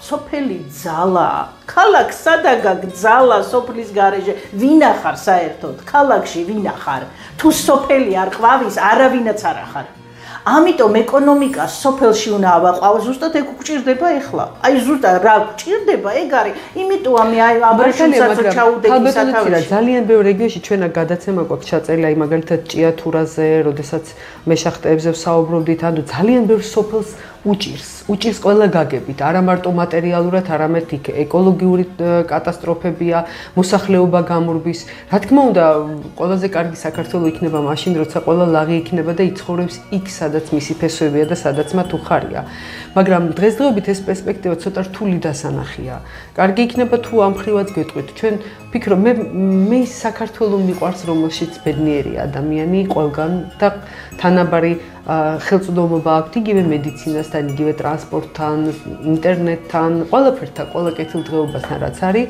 სოფელი ძალაა, ქალაქ სადაგა ძალა სოფლის გარეშე ვინახარ საერთოდ, ქალაქში ვინახარ, თუ სოფელი არ ყვავის, არავინაც არ ახარ. ამიტომ ეკონომიკა სოფელში უნდა ავაყავ, ზუსტად ეგ გვჭირდება ეხლა. აი ზუსტად რა გვჭირდება, ეგ არის. იმიტომ მე აი აბრეშუმსაც ჩაუდექი სათავეში. ძალიან ბევრ რეგიონში ჩვენა გადაცემა გვაქვს ჩაწერილი, აი მაგალითად ჭიათურაზე, როდესაც მე შახტეებზე ვსაუბრობდით, ანუ ძალიან ბევრ სოფელს უჭირს ყველა გაგებით, არა მარტო მატერიალურად, არამედ იქ ეკოლოგიური კატასტროფებია, მოსახლეობა გამურბის. რა თქმა უნდა, ყველაზე კარგი საქართველო იქნება მაშინ, როცა ყველა ლაღი იქნება და იცხოვრებს იქ, სადაც მისი ფესვებია და სადაც მათ უხარია. მაგრამ დღესდღეობით ეს პერსპექტივა ცოტა რთული დასანახია. კარგი იქნება თუ ამ ხრივაც გეტყვით. ჩვენ ვფიქრობ, მე საქართველო მიყვარს, რომელშიც ბედნიერი ადამიანი ყველგან და თანაბარი ხელწოდომობა აქვს იგივე მედიცინასთან, იგივე ტრანსპორტთან, ინტერნეტთან, ყველაფერთან, ყველა კეთილდღეობასთან რაც არის.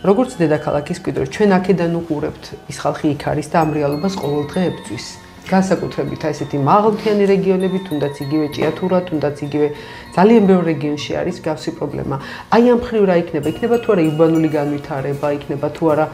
როგორც დედაქალაქის მკვიდროს, ჩვენ აქედან უყურებთ, ის ხალხი იქ არის და ამ რეალობას ყოველდღე ებრძვის. განსაკუთრებით აი ესეთი მაღალმთიანი რეგიონები, თუნდაც იგივე ჭიათურა, თუნდაც იგივე ძალიან ბევრ რეგიონში არის გავსი პრობლემა. აი ამ მხრივ რა იქნება? იქნება თუ არა ურბანული განვითარება, იქნება თუ არა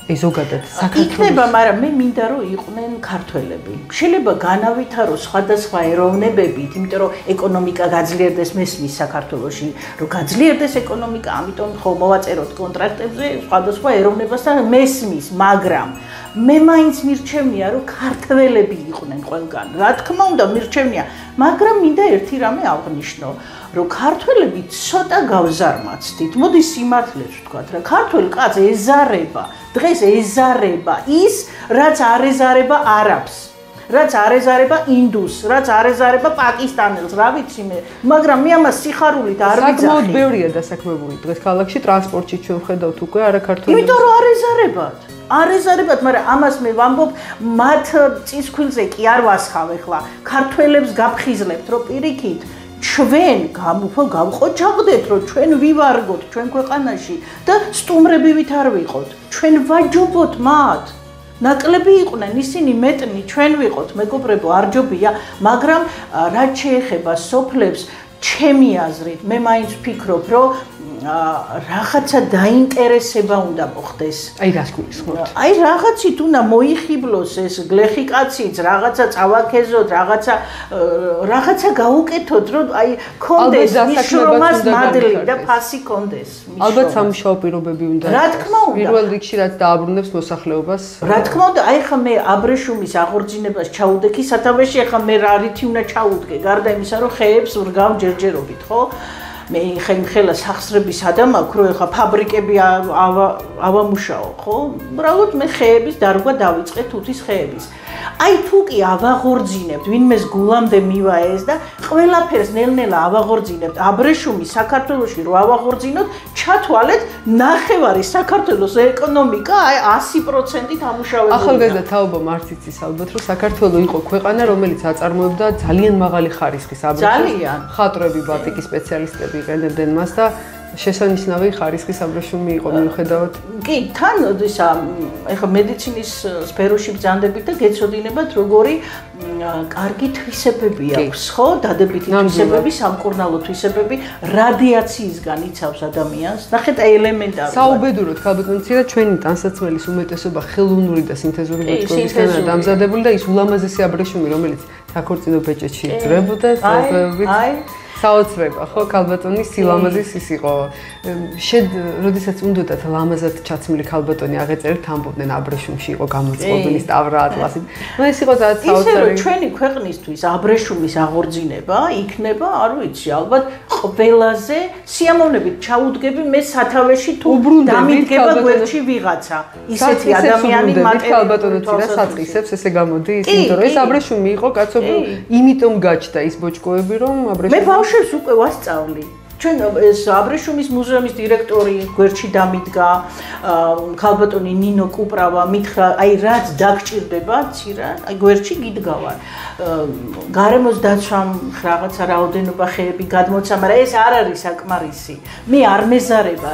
ზოგადად საქართველოს იქნება, მაგრამ მე მინდა რომ იყვნენ ქართველები. შეიძლება განავითაროს სხვადასხვა ეროვნებებით, იმიტომ რომ ეკონომიკა გაძლიერდეს, მესმის საქართველოში, რომ გაძლიერდეს ეკონომიკა, ამიტომ ხო მოვაწეროთ კონტრაქტებზე სხვადასხვა ეროვნებასთან მესმის, მაგრამ მე მაინც მირჩევნია რომ ქართველები იყვნენ ყველგან რა თქმა უნდა მირჩევნია მაგრამ მინდა ერთი რამე აღნიშნო რომ ქართველები ცოტა გავზარმაცდით მოდი სიმართლეს ვთქვათ რა ქართველ კაცს ეზარება დღეს ეზარება ის რაც არ ეზარება არაბს რაც არ ეზარება ინდუს რაც არ ეზარება პაკისტანელს რა ვიცი მე მაგრამ მე ამას სიხარულით არ ვიძახი საკმაოდ ბევრია დასაქმებული დღეს ქალაქში ტრანსპორტში ჩვენ ხედავთ უკვე არა ქართველები იმიტომ რომ არ ეზარებათ მაგრამ ამას მე ვამბობ მათ წისქვილზე კი არ ვასხავ ეხლა ქართველებს გაფხიზლებთ რომ პირიქით ჩვენ გავყოჩაღდეთ რომ ჩვენ ვივარგოთ ჩვენ ქვეყანაში და სტუმრებივით არ ვიყოთ ჩვენ ვაჯობოთ მათ ნაკლები იყვნენ ისინი მეტნი ჩვენ ვიყოთ მეგობრებო არ ჯობია მაგრამ რაც შეეხება სოფლებს ჩემი აზრით მე მაინც ვფიქრობ რომ რაღაცა დაინტერესება უნდა მოხდეს. აი რას გულისხმობთ? აი რაღაცით უნდა მოიხიბლოს ეს გლეხი კაციც, რაღაცა წავაქეზოთ, რაღაცა გაუკეთოთ, რომ აი კონდეს მიშრომას მადლი და ფასი კონდეს. ალბათ სამუშაო პირობები უნდა. რა თქმა უნდა. პირველ რიგში რაც დააბრუნებს მოსახლეობას. რა თქმა უნდა, აი ხა მე აბრეშუმის აღორძინებას ჩაუდექი სათავეში, ახლა მე რა რითი უნდა ჩაუდგე, გარდა იმისა, რომ ხეებს ვრგავ ჯერჯერობით, ხო? მე ხელა სახსრების ადამ აქვს რომ ეხა ფაბრიკები ავამუშაო ხო? უბრალოდ მე ხეების დარგვა დავიწყე თუთის ხეების. აი თუ კი ავაღორძინებთ, ვინმეს გულამდე მივა ეს და ყველაფერს ნელ-ნელა ავაღორძინებთ. აბრეშუმი საქართველოში რო ავაღორძინოთ, ჩათვალეთ ნახევარი საქართველოს ეკონომიკა აი 100%-ით ამუშავებულია. ახალგაზრდა თაობა მარც იცის ალბათ რომ საქართველო იყო ქვეყანა რომელიც აწარმოებდა ძალიან მაღალი ხარისხის აბრეშუმს. ძალიან. ხატრები, ბატიკის სპეციალისტები იყენებდნენ მას და შესანიშნავი ხარისხის აბრეშუმი იყო მიუხედავად. კი, თან ისა ეხა მედიცინის სფეროში ბრძანდებით და გეცოდინებათ როგორი კარგი თვისებები აქვს, ხო? დადებითი თვისებები, სამკურნალო თვისებები, რადიაციისგან იცავს ადამიანს. ნახეთ აი ელემენტარულად. საუბედუროდ ქალბატონიცია ჩვენი ტანსაცმელის უმეტესობა ხელოვნური და სინთეზური მოწყობისგანაა დამზადებული და ის ულამაზესი აბრეშუმი რომელიც საქორწინო ბეჭედში ძრებოდა, საზღვაობით. საოცრება ხო ქალბატონის სილამაზის ის იყო როდესაც უნდათ ლამაზად ჩაცმული ქალბატონი აღეწერეთ ამბობდნენ აბრეშუმში იყო გამოწყობილი სტავრა ატლასით ნუ ეს იყო ძალიან საოცარი ისე რომ ჩვენი ქვეყნისთვის აბრეშუმის აღორძინება იქნება არ ვიცი albათ ყველაზე სიამოვნებით ჩაუდგები მე სათავეში თუ დამიდგება გვერდში ვიღაცა ისეთი ადამიანი მატერიალური ქალბატონიცია საწყისებს ესე გამოდის იმიტომ რომ ეს აბრეშუმი იყო კაცობი იმიტომ გაჩნდა ის ბოჭკოები რომ აბრეშუმი შევს უკვე ვასწავლი. ჩვენ ეს აბრეშუმის მუზეუმის დირექტორი გვერდში დამიდგა, ქალბატონი ნინო კუპრავა მითხრა, აი რაც დაგჭირდება, ცირა, აი გვერდში გიდგავარ. გარემოს დაცვამ რაღაცა რაოდენობა ხეები გადმოცა, მაგრამ ეს არ არის საკმარისი. მე არ მეზარება,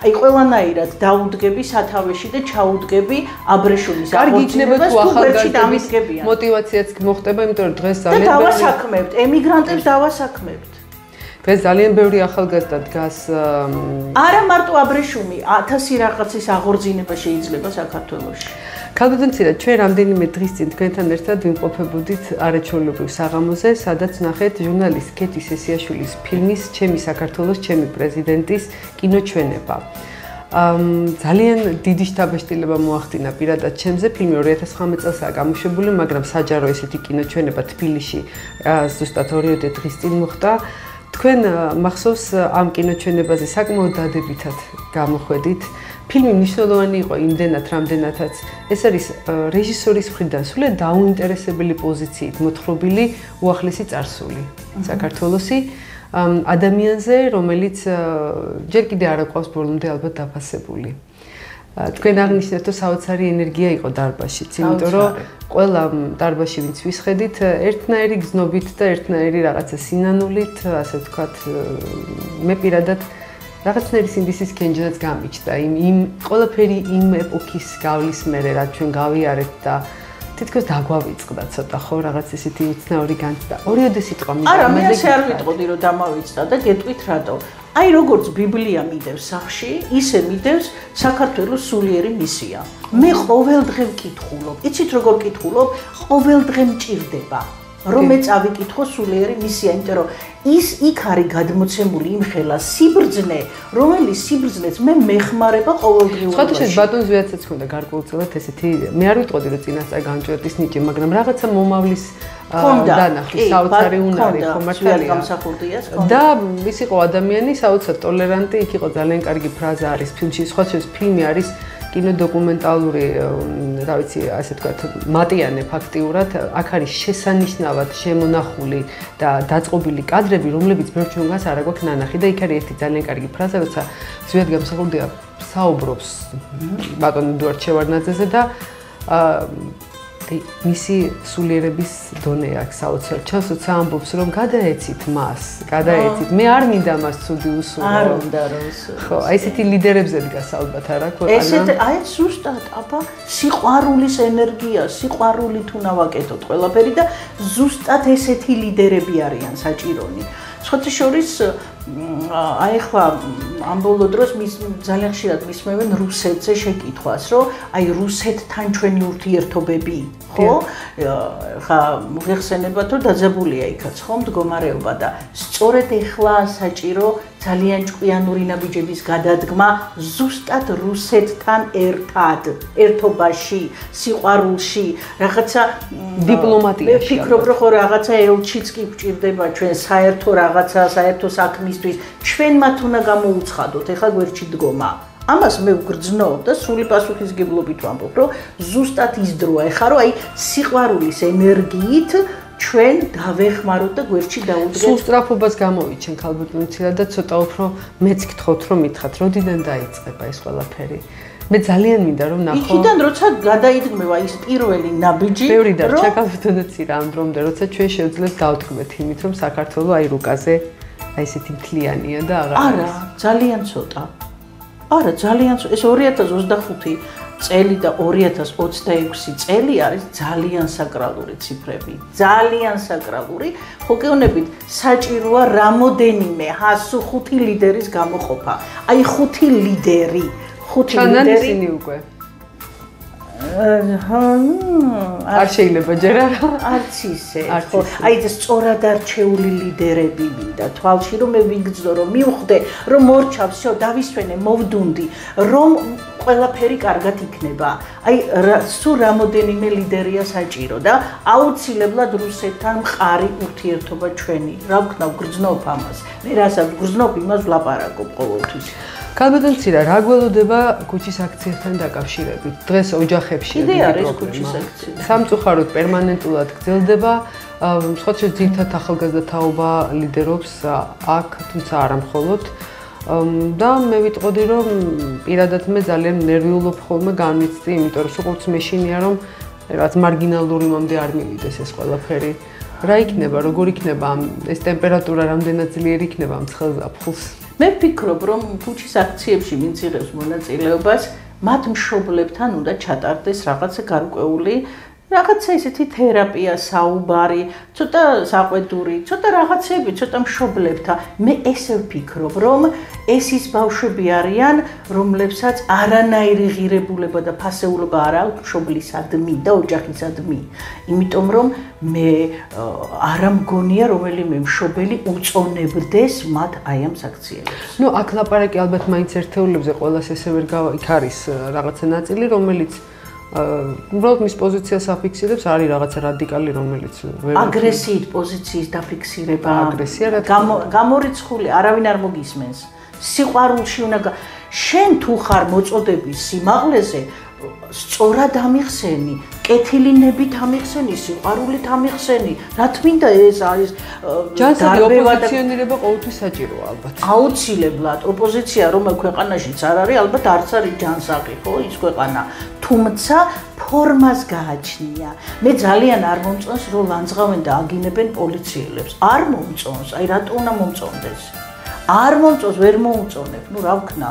აი ყველანაირად დაუდგები სათავეში და ჩაუდგები აბრეშუმის აღორძინებას, თუ გვერდში დამიდგებიან. მოტივაციაც მოხდება, იმიტომ რომ დღეს ძალიან და დავასაქმებთ, ემიგრანტებს დავასაქმებთ. დღეს ძალიან ბევრი ახალგაზრდა დგას არა მარტო აბრეშუმი 1000 რაღაცის აღორძინება შეიძლება საქართველოში. ქალბატონიცია ჩვენ რამდენიმე დღის წინ თქვენთან ერთად ვიმყოფებოდით არაჩვეულებრივ საღამოზე, სადაც ნახეთ ჟურნალისტ ქეთი სესიაშვილის ფილმის ჩემი საქართველოს, ჩემი პრეზიდენტის კინოჩვენება. ძალიან დიდი შთაბეჭდილება მოახდინა პირადად ჩემზე, ფილმი 2019 წელსაა გამოშვებული, მაგრამ საჯარო ესეთი კინოჩვენება თბილისში ზუსტად 2 დღის წინ მოხდა. თქვენ მახსოვს ამ კინოჩვენებაზე საკმაოდ დადებითად გამოხვედით. ფილმი მნიშვნელოვანი იყო იმდენად, რამდენადაც ეს არის რეჟისორის მხრიდან სულე დაუინტერესებელი პოზიციით მოთხრობილი უახლესი წარსული საქართველოსი ადამიანზე, რომელიც ჯერ კიდე არ აქვს ბოლომდე ალბათ დაფასებული. თქვენ აღნიშნეთ, რომ საოცარი ენერგია იყო დარბაზშიც, იმიტომ რომ ყველა დარბაზში ვინც ვისხედით, ერთნაირი გზნობით და ერთნაირი რაღაცა სინანულით, ასე ვთქვათ, მე პირადად რაღაცნაირი სინდისის კენჭადაც გამიჩნდა. იმ ყველაფერი იმ ეპოქის გავლის მერე, რაც ჩვენ გავიარეთ და თითქოს დაგვავიწყდა ცოტა ხო, რაღაც ისეთი უცნაური განცდა. ორიოდე სიტყვა მინდა. არა, მე ასე არ ვიტყოდი, რომ დამავიწყდა და გეტყვით რატო. აი როგორც ბიბლია მიდევს სახში, ისე მიდევს საქართველოს სულიერი მისია. მე ყოველ დღე ვკითხულობ. იცით როგორ ვკითხულობ? ყოველ დღე მჭირდება. რომ მე წავიკითხო სულიერი მისია, იმიტომ რომ ის იქ არის გადმოცემული იმ ხელა სიბრძნე, რომელიც სიბრძნეც მე მეხმარება ყოველდღიურად. სხვათაშორის ბატონ ზვიაცაც ხონდა გარკვეულწილად ესეთი, მე არ ვიტყოდი რომ წინასწარ განჭვერტის ნიჭი, მაგრამ რაღაცა მომავლის დანახვის საოცარი უნარი ხო მართალია. და ის იყო ადამიანი საოცარ ტოლერანტი, იქ იყო ძალიან კარგი ფრაზა არის ფილმში, სხვათაშორის ფილმი არის კინოდოკუმენტალური, რა ვიცი, ასე ვთქვათ, მატიანე ფაქტიურად, აქ არის შესანიშნავად შემონახული და დაწყობილი კადრები, რომლებიც ბევრ ჩვენგანს არ აგვაქვს ნანახი და იქ არის ერთი ძალიან კარგი ფრაზა, როცა ზვიად გამსახურდია საუბრობს ბატონ ედუარდ შევარდნაძეზე და მისი სულიერების დონე აქვს საოცარ. ჩანს როცა ამბობს რომ გადაეცით მას, გადაეცით. მე არ მინდა მას ცუდი უსულო. არ უნდა რომ უსულო. ხო, აი ესეთი ლიდერებზე დგას ალბათ არა ქვეყანა. ესეთ აი ზუსტად, აბა, სიყვარულის ენერგია, სიყვარული თუ ნავაკეთოთ ყველაფერი და ზუსტად ესეთი ლიდერები არიან საჭირონი. სხვათაშორის აი ხა ამ ბოლო დროს ძალიან ხშირად მისმევენ რუსეთზე შეკითხვას, რომ აი რუსეთთან ჩვენი ურთიერთობები, ხო? ხა მოიხსენებათ რომ დაძაბულია იქაც, ხო, მდგომარეობა და სწორედ ეხლა საჭირო ძალიან ჭკვიანური ნაბიჯების გადადგმა ზუსტად რუსეთთან ერთად, ერთობაში, სიყვარულში, რაღაცა დიპლომატიაში. მე ვფიქრობ, რომ ხო რაღაცა ელჩიც კი გვჭირდება ჩვენ საერთო რაღაცა, საერთო საქმისთვის, ჩვენმაც უნდა გამოუცხადოთ, ეხლა გვერდში დგომა. ამას მე ვგრძნობ და სრული პასუხისგებლობით ვამბობ, რომ ზუსტად ის დროა, ეხლა რომ აი სიყვარულის ენერგიით ჩვენ დავეხმაროთ და გვერდში დაუდგეთ. სულ სწრაფობას გამოვიჩენ ქალბატონიცირა და ცოტა უფრო მეც გთხოვთ რომ მითხრათ, როდიდან დაიწყება ეს ყველაფერი? მე ძალიან მინდა რომ ნახო. იქიდან როცა გადაიდგმება ის პირველი ნაბიჯი, ბევრი დარჩა ქალბატონიცირა ამ დრომდე, როცა ჩვენ შევძლებთ დავთქმეთ იმით, რომ საქართველოს აი რუკაზე აი ესეთი მთლიანია და აღარ არა, ძალიან ცოტა. არა, ძალიან ცოტა. ეს 2025 წელი და 2026 წელი არის ძალიან საკრალური ციფრები. ძალიან საკრალური. ხო გეუბნებით, საჭიროა რამოდენიმე 5 ლიდერის გამოყოფა. აი 5 ლიდერი, 5 ლიდერი. ისინი უკვე. არ შეიძლება ჯერ არა. არც ისე. ხო, აი ეს სწორად არჩეული ლიდერები მინდა. თვალში რომ მე ვიგრძნო, რომ მივხვდე, რომ მორჩავს, შო დავისვენე, მოვდუნდი, რომ ყველაფერი კარგად იქნება. აი სულ რამოდენიმე ლიდერია საჭირო და აუცილებლად რუსეთთან მყარი ურთიერთობა ჩვენი. რა ვქნა, ვგრძნობ ამას. მე რასაც ვგრძნობ, იმას ვლაპარაკობ ყოველთვის. ქალბატონიცირა, რა გველოდება ქუჩის აქციასთან დაკავშირებით? დღეს ოჯახებში კიდე არის ქუჩის აქცია. სამწუხაროდ პერმანენტულად გრძელდება. სხვათაშორის ძირითადად ახალგაზრდა თაობა ლიდერობს აქ, თუმცა არა მხოლოდ. და მე ვიტყოდი რომ პირადად მე ძალიან ნერვიულობ ხოლმე განვიცდი, იმიტომ რომ სულ მეშინია რომ რაღაც მარგინალური მომდე არ მივიდეს ეს ყველაფერი. რა იქნება, როგორ იქნება ეს ტემპერატურა, რამდენად ძლიერი იქნება ამ ცხელზაფხულს? მე ვფიქრობ, რომ ქუჩის აქციებში ვინც იღებს მონაწილეობას, მათ მშობლებთან უნდა ჩატარდეს რაღაცა გარკვეული რაღაცა ისეთი თერაპია, საუბარი, ცოტა საყვედური, ცოტა რაღაცები, ცოტა მშობლებთან. მე ესე ვფიქრობ, რომ ეს ის ბავშვები არიან, რომლებსაც არანაირი ღირებულება და ფასეულობა არ აქვს მშობლისადმი და ოჯახისადმი. იმიტომ რომ მე არ მგონია რომელიმე მშობელი უწონებდეს მათ აი ამ აქციებს. ნუ აქ ლაპარაკი ალბათ მაინც ერთეულებზე ყოველას ესე ვერ იქ არის რაღაცა ნაწილი, რომელიც უბრალოდ მის პოზიციას აფიქსირებს, არის რაღაცა რადიკალი, რომელიც აგრესიით პოზიციის დაფიქსირება, აგრესია რა გამორიცხული, არავინ არ მოგისმენს. სიყვარულში უნდა შენ თუ ხარ მოწოდების სიმაღლეზე, სწორად ამიხსენი, კეთილინებით ამიხსენი, სიყვარულით ამიხსენი. რა თქმა ეს არის ჯანსაღი ოპოზიციონირება ყოველთვის საჭიროა ალბათ. აუცილებლად ოპოზიცია რომელ ქვეყანაშიც არ არის, ალბათ არც არის ჯანსაღი, ხო, ის ქვეყანა. თუმცა ფორმას გააჩნია. მე ძალიან არ მომწონს, რომ ლანძღავენ და აგინებენ პოლიციელებს. არ მომწონს, აი რატო უნდა მომწონდეს? არ მომწონს, ვერ მოუწონებ, ნუ რა ვქნა.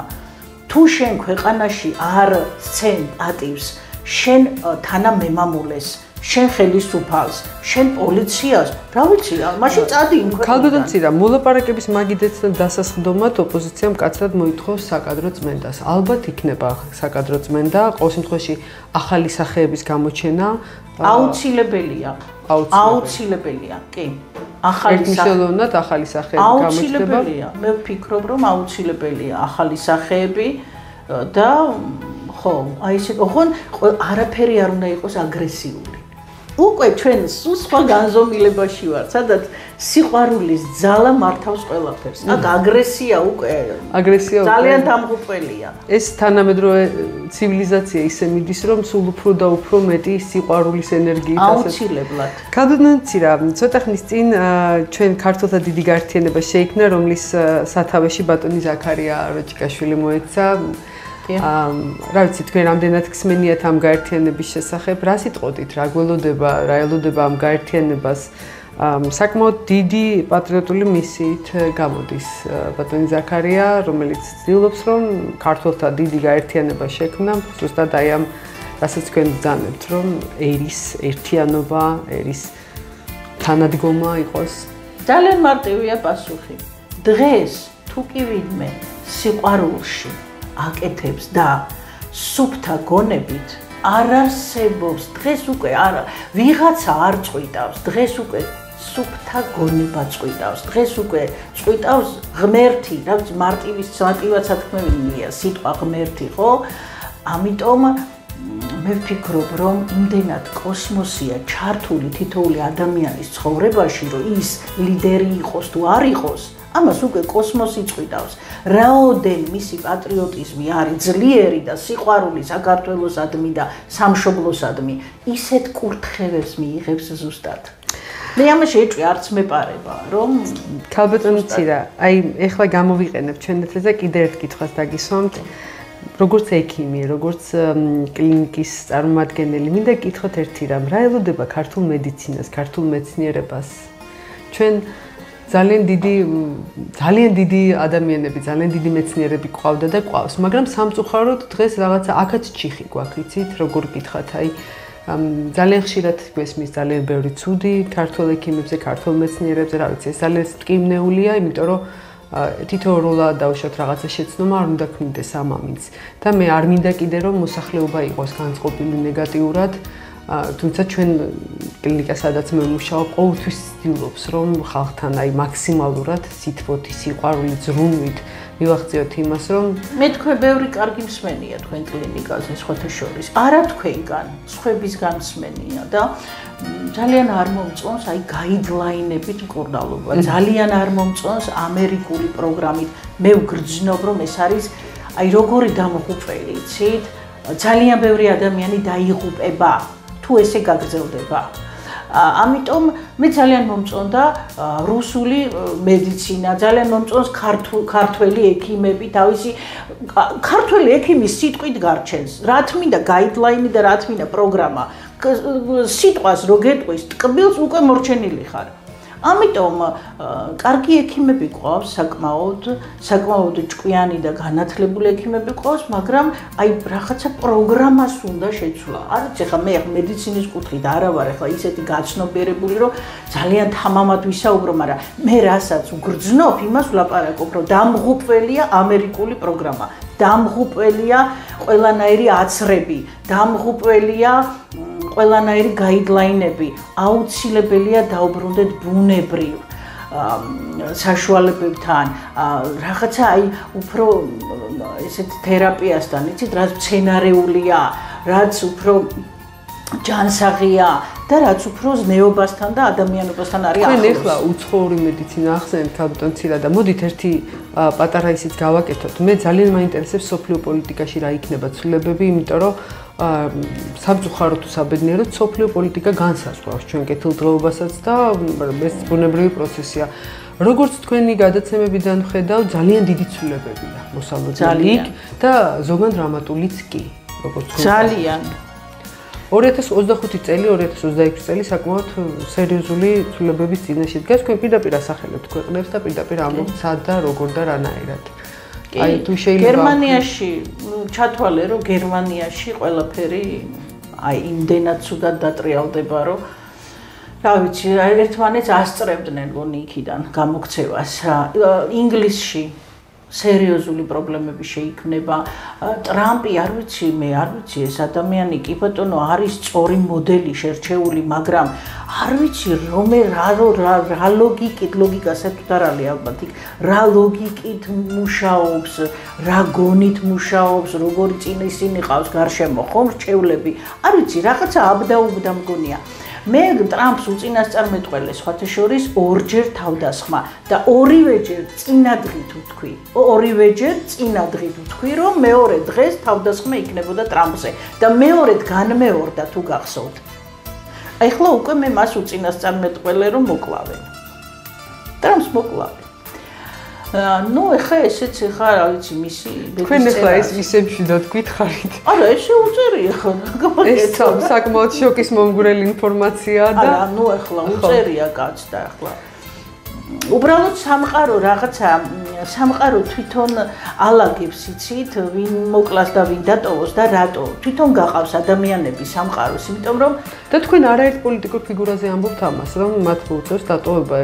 თუ შენ ქვეყანაში არ სცენ პატივს, შენ თანამემამულეს შენ ხელისუფალს, შენ პოლიციას, რა ვიცი, მაშინ წადი იმ ქვეყნიდან. ქალბატონცირა, მოლაპარაკების მაგიდეცთან დასასხდომად ოპოზიციამ მკაცრად მოითხოვს საკადრო წმენდას. ალბათ იქნება საკადრო წმენდა, ყოველ შემთხვევაში ახალი სახეების გამოჩენა აუცილებელია. აუცილებელია, კი. ერთმნიშვნელოვნად ახალი სახეები გამოჩნდება. აუცილებელია. მე ვფიქრობ, რომ აუცილებელია ახალი სახეები და ხო, აი ესე, ოღონ არაფერი არ უნდა იყოს აგრესიული. უკვე ჩვენ სხვა განზომილებაში ვართ, სადაც სიყვარულის ძალა მართავს ყველაფერს. აქ აგრესია ძალიან დამღუპველია. ეს თანამედროვე ცივილიზაცია ისე მიდის, რომ სულ უფრო და უფრო მეტი სიყვარულის ენერგიით აუცილებლად. ქალბატონცირა, ცოტა ხნის წინ ჩვენ ქართულთა დიდი გაერთიანება შეიქმნა, რომლის სათავეში ბატონი ზაქარია როჭიკაშვილი მოეცა. რა ვიცი, თქვენ რამდენად გსმენიათ ამ გაერთიანების შესახებ, რა სიტყოდით, რა გველოდება, რა ელოდება ამ გაერთიანებას? საკმაოდ დიდი პატრიოტული მისიით გამოდის ბატონი ზაქარია, რომელიც ცდილობს, რომ ქართულთა დიდი გაერთიანება შექმნა, ზუსტად აი ამ რასაც თქვენ ბრძანებთ, რომ ერის ერთიანობა, ერის თანადგომა იყოს. ძალიან მარტივია პასუხი. დღეს თუ კი ვინმე სიყვარულში აკეთებს და სუფთა გონებით არ არსებობს, დღეს უკვე ვიღაცა არ წვიტავს, დღეს უკვე სუფთა გონება წვიტავს, დღეს უკვე წვიტავს ღმერთი, რა ვიცი, მარტივად სათქმელია სიტყვა ღმერთი, ხო? ამიტომ მე ვფიქრობ, რომ იმდენად კოსმოსია ჩართული თითოეული ადამიანის ცხოვრებაში, რომ ის ლიდერი იყოს თუ არ იყოს, ამას უკვე კოსმოსი წვიტავს. რაოდენ მისი პატრიოტიზმი არის ძლიერი და სიყვარული საქართველოსადმი და სამშობლოსადმი, ისეთ კურთხევებს მიიღებს ზუსტად. მე ამაში ეჭვი არც მეპარება, რომ ქალბატონცირა, აი ეხლა გამოვიყენებ ჩვენ ეთერზე კიდევ ერთ კითხვას დაგისვამთ. როგორც ექიმი, როგორც კლინიკის წარმომადგენელი, მინდა გკითხოთ ერთი რამ, რა ელოდება ქართულ მედიცინას, ქართულ მეცნიერებას? ჩვენ ძალიან დიდი ადამიანები, ძალიან დიდი მეცნიერები ყავდა და ყავს, მაგრამ სამწუხაროდ დღეს რაღაცა აქაც ჩიხი გვაქვს, იცით, როგორ გითხათ, აი ძალიან ხშირად გვესმის ძალიან ბევრი ცუდი ქართულ ექიმებზე, ქართულ მეცნიერებზე, რა ვიცი, ეს ძალიან მტკივნეულია, იმიტომ რომ თითოეულა დავუშვათ რაღაცა შეცნობა არ უნდა ქმნიდეს ამ ამინს და მე არ მინდა კიდე რომ მოსახლეობა იყოს განწყობილი ნეგატიურად, თუმცა ჩვენ კლინიკა სადაც მე ვმუშაობ, ყოველთვის ვცდილობს რომ ხალხთან აი მაქსიმალურად სითბოთი, სიყვარული, ზრუნვით მივახციოთ იმას, რომ მე თქვენ ბევრი კარგი მსმენია თქვენ კლინიკაზე სხვათა შორის. არა თქვენგან, სხვებისგან მსმენია და ძალიან არ მომწონს აი გაიდლაინებით მკურნალობა. ძალიან არ მომწონს ამერიკული პროგრამით. მე ვგრძნობ რომ ეს არის აი როგორი დამღუპველი, იცით? ძალიან ბევრი ადამიანი დაიღუპება თუ ესე გაგრძელდება. ამიტომ მე ძალიან მომწონდა რუსული მედიცინა, ძალიან მომწონს ქართველი ექიმები, თავისი ქართველი ექიმის სიტყვით გარჩენს. რა თმინდა გაიდლაინი და რა თმინდა პროგრამა. სიტყვას რო გეტყვის, ტკბილს უკვე მორჩენილი ხარ. ამიტომ კარგი ექიმები ყავს, საკმაოდ ჭკვიანი და განათლებული ექიმები ყავს, მაგრამ აი რაღაცა პროგრამას უნდა შეცვლა. არც ეხლა მე მედიცინის კუთხით არა ვარ ეხლა ისეთი გაცნობიერებული, რომ ძალიან თამამად ვისაუბრო, მაგრამ მე რასაც ვგრძნობ, იმას ვლაპარაკობ, რომ დამღუპველია ამერიკული პროგრამა. დამღუპველია ყველანაირი აცრები, დამღუპველია ყველანაირი გაიდლაინები, აუცილებელია დაუბრუნდეთ ბუნებრივ საშუალებებთან, რაღაცა აი უფრო ესეთ თერაპიასთან, იცით, რაც მცენარეულია, რაც უფრო ჯანსაღია და რაც უფრო ზნეობასთან და ადამიანობასთან არის ახლოს. თქვენ ეხლა უცხოური მედიცინა ახსენეთ ქალბატონცირა და მოდით ერთი პატარა ისიც გავაკეთოთ. მე ძალიან მაინტერესებს სოფლიო პოლიტიკაში რა იქნება ცვლილებები, იმიტომ რომ სამწუხაროდ თუ საბედნიეროდ სოფლიო პოლიტიკა განსაზღვრავს ჩვენ კეთილდღეობასაც და ეს ბუნებრივი პროცესია. როგორც თქვენი გადაცემებიდან ხედავ, ძალიან დიდი ცვლილებებია მოსალოდნელი და ზოგან დრამატულიც კი, როგორც თქვენ. ძალიან 2025 წელი, 2026 წელი საკმაოდ სერიოზული ცვლილებების წინაშე დგას. თქვენ პირდაპირ ასახელებთ ქვეყნებს და პირდაპირ ამბობთ სად და როგორ და რანაირად. აი თუ შეიძლება გერმანიაში ჩათვალე რომ გერმანიაში ყველაფერი აი იმდენად ცუდად დატრიალდება, რომ რა ვიცი, ერთმანეთს ასწრებდნენ გონი იქიდან გამოქცევას. ინგლისში სერიოზული პრობლემები შეიქმნება. ტრამპი არ ვიცი, მე არ ვიცი ეს ადამიანი კი ბატონო არის სწორი მოდელი შერჩეული, მაგრამ არ ვიცი რა ლოგიკა საერთოდ არ არის ალბათ იქ რა ლოგიკით მუშაობს, რა გონით მუშაობს, როგორი წინისინი ყავს გარშემო ხომ რჩევლები. არ ვიცი, რაღაცა აბდაუბდა მგონია. მე ტრამპს უწინასწარმეტყველე სხვათა შორის ორჯერ თავდასხმა და ორივეჯერ წინადღით ვთქვი. ორივეჯერ წინადღით ვთქვი, რომ მეორე დღეს თავდასხმა იქნებოდა ტრამპზე და მეორედ განმეორდა თუ გახსოვთ. აი ხლა უკვე მე მას უწინასწარმეტყველე რომ მოკლავენ. ტრამპს მოკლავენ. ნუ ეხა ესეც ეხა რა ვიცი მისი თქვენ ეხლა ეს ისე მშვიდად გითხარით. არა ეს შეუწერია ხო ეს საკმაოდ შოკის მომგვრელი ინფორმაციაა და არა ნუ ეხლა უწერია კაც და ეხლა უბრალოდ სამყარო თვითონ ალაგებს იცით ვინ მოკლას და ვინ დატოვოს და რატო თვითონ გაყავს ადამიანები სამყაროს იმიტომ რომ და თქვენ არაერთ პოლიტიკურ ფიგურაზე ამბობთ ამას რომ მათ მოუწევს დატოვება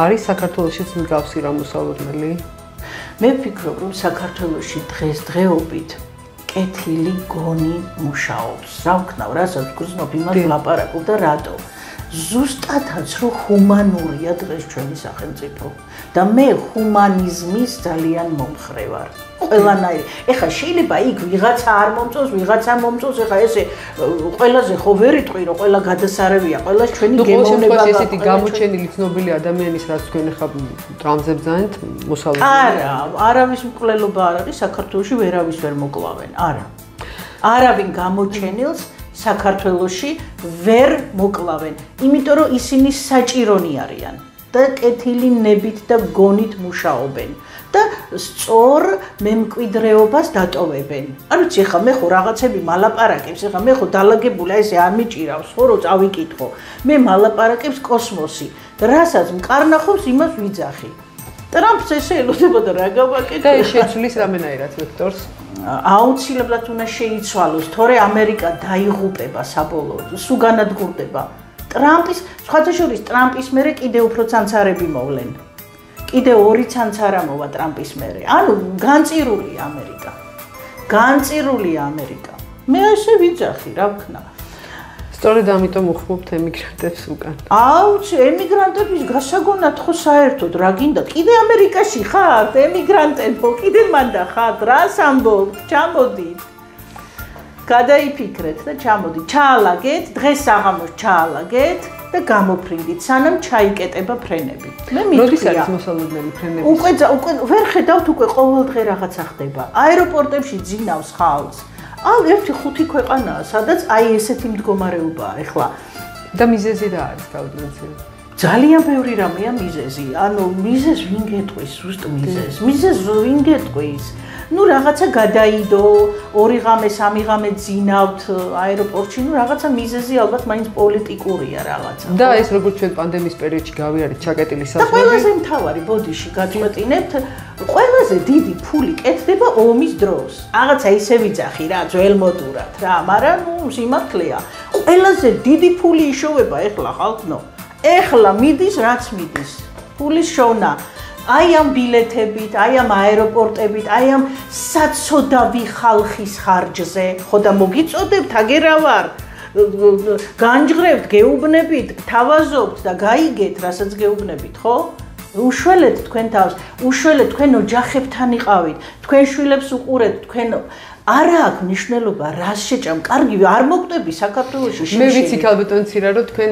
არის საქართველოშიც მსგავსი რა მოსალოდნელი მე ვფიქრობ რომ საქართველოში დღესდღეობით კეთილი გონი მუშაობს რა ვქნავ რასაც გრძნობ იმას ვლაპარაკობ და რატო ზუსტადაც რომ ჰუმანურია დღეს ჩვენი სახელმწიფო და მე ჰუმანიზმის ძალიან მომხრე ვარ ყველანაირი ეხა შეიძლება იქ ვიღაცა არ მომწონს ვიღაცა მომწონს ეხა ესე ყველაზე ხო ვერ იტყვი რომ ყველა გადასარევია ყველა ჩვენი გემოვნება გაქვს ესეთი გამოჩენილი ცნობილი ადამიანის რაც თქვენ ეხა ტრამპზე ბრძანეთ მოსალოდნელი არა არავის მკვლელობა არ არის საქართველოში ვერავის ვერ მოკლავენ არა არავინ გამოჩენილს საქართველოში ვერ მოკლავენ, იმიტომ რომ ისინი საჭირონი არიან და კეთილი ნებით და გონით მუშაობენ და სწორ მემკვიდრეობას დატოვებენ. არ ვიცი, ეხლა მე ხო რაღაცები მალაპარაკებს, ეხლა მე ხო დალაგებული ესე არ მიჭირავს, ხო რომ წავიკითხო. მე მალაპარაკებს კოსმოსი. რასაც მკარნახობს, იმას ვიძახი. ტრამპს ესე ელოდებოდა რა გავაკეთე. და ეს შეცვლის რამენაირად ვექტორს. აუცილებლად უნდა შეიცვალოს, თორე ამერიკა დაიღუპება საბოლოოდ, სულ განადგურდება. ტრამპის, სხვათა შორის ტრამპის მერე კიდე უფრო ცანცარები მოვლენ. კიდე ორი ცანცარა მოვა ტრამპის მერე. ანუ განწირულია ამერიკა. განწირულია ამერიკა. მე ესე ვიძახი, რა ვქნა. სწორედ ამიტომ უხმობთ ემიგრანტებს უკან. აუცი, ემიგრანტების გასაგონად ხო საერთოდ რა გინდათ? კიდე ამერიკაში ხართ, ემიგრანტებო, კიდე მანდა ხართ, რას ამბობთ? ჩამოდით. გადაიფიქრეთ და ჩამოდით. ჩაალაგეთ, დღეს საღამოს ჩაალაგეთ და გამოფრინდით, სანამ ჩაიკეტება ფრენები. მე მithქვია. როდის არის მოსალოდნელი ფრენები? უკვე ვერ ხედავთ უკვე ყოველდღე რაღაცა ხდება. აეროპორტებში ძინავს ხალხს. ერთი 5 ქვეყანაა, სადაც აი ესეთი მდგომარეობაა ეხლა. და მიზეზი რა არის გაუძლიერებელი? ძალიან ბევრი რამეა მიზეზი. ანუ მიზეზს ვინ გეტყვის, ზუსტ მიზეზს. მიზეზს ვინ გეტყვის? ნუ რაღაცა გადაიდო, 2 ღამე, 3 ღამე ძინავთ აეროპორტში, ნუ რაღაცა მიზეზი ალბათ მაინც პოლიტიკურია რაღაცა. და ეს როგორც ჩვენ პანდემიის პერიოდში გავიარეთ ჩაკეტილი და ყველაზე მთავარი ბოდიში გაწყვეტინებთ ყველაზე დიდი ფული კეთდება ომის დროს. რაღაცა ისე ვიძახი რა, ძველმოდურად რა, მაგრამ ნუ სიმართლეა. ყველაზე დიდი ფული იშოვება ეხლა ხალხნო. ეხლა მიდის რაც მიდის. ფულის შოვნა. აი ამ ბილეთებით, აი ამ აეროპორტებით, აი ამ საცოდავი ხალხის ხარჯზე, ხო და მოგიწოდებთ, აგერა ვარ. განჯღრებთ, გეუბნებით, თავაზობთ და გაიგეთ, რასაც გეუბნებით, ხო? უშველეთ თქვენ თავს, უშველეთ თქვენ ოჯახებთან იყავით, თქვენ შვილებს უყურეთ, თქვენ არა აქვს მნიშვნელობა რას შეჭამ, კარგი არ მოგტები საქართველოში მე ვიცი ქალბატონ ცირა რომ თქვენ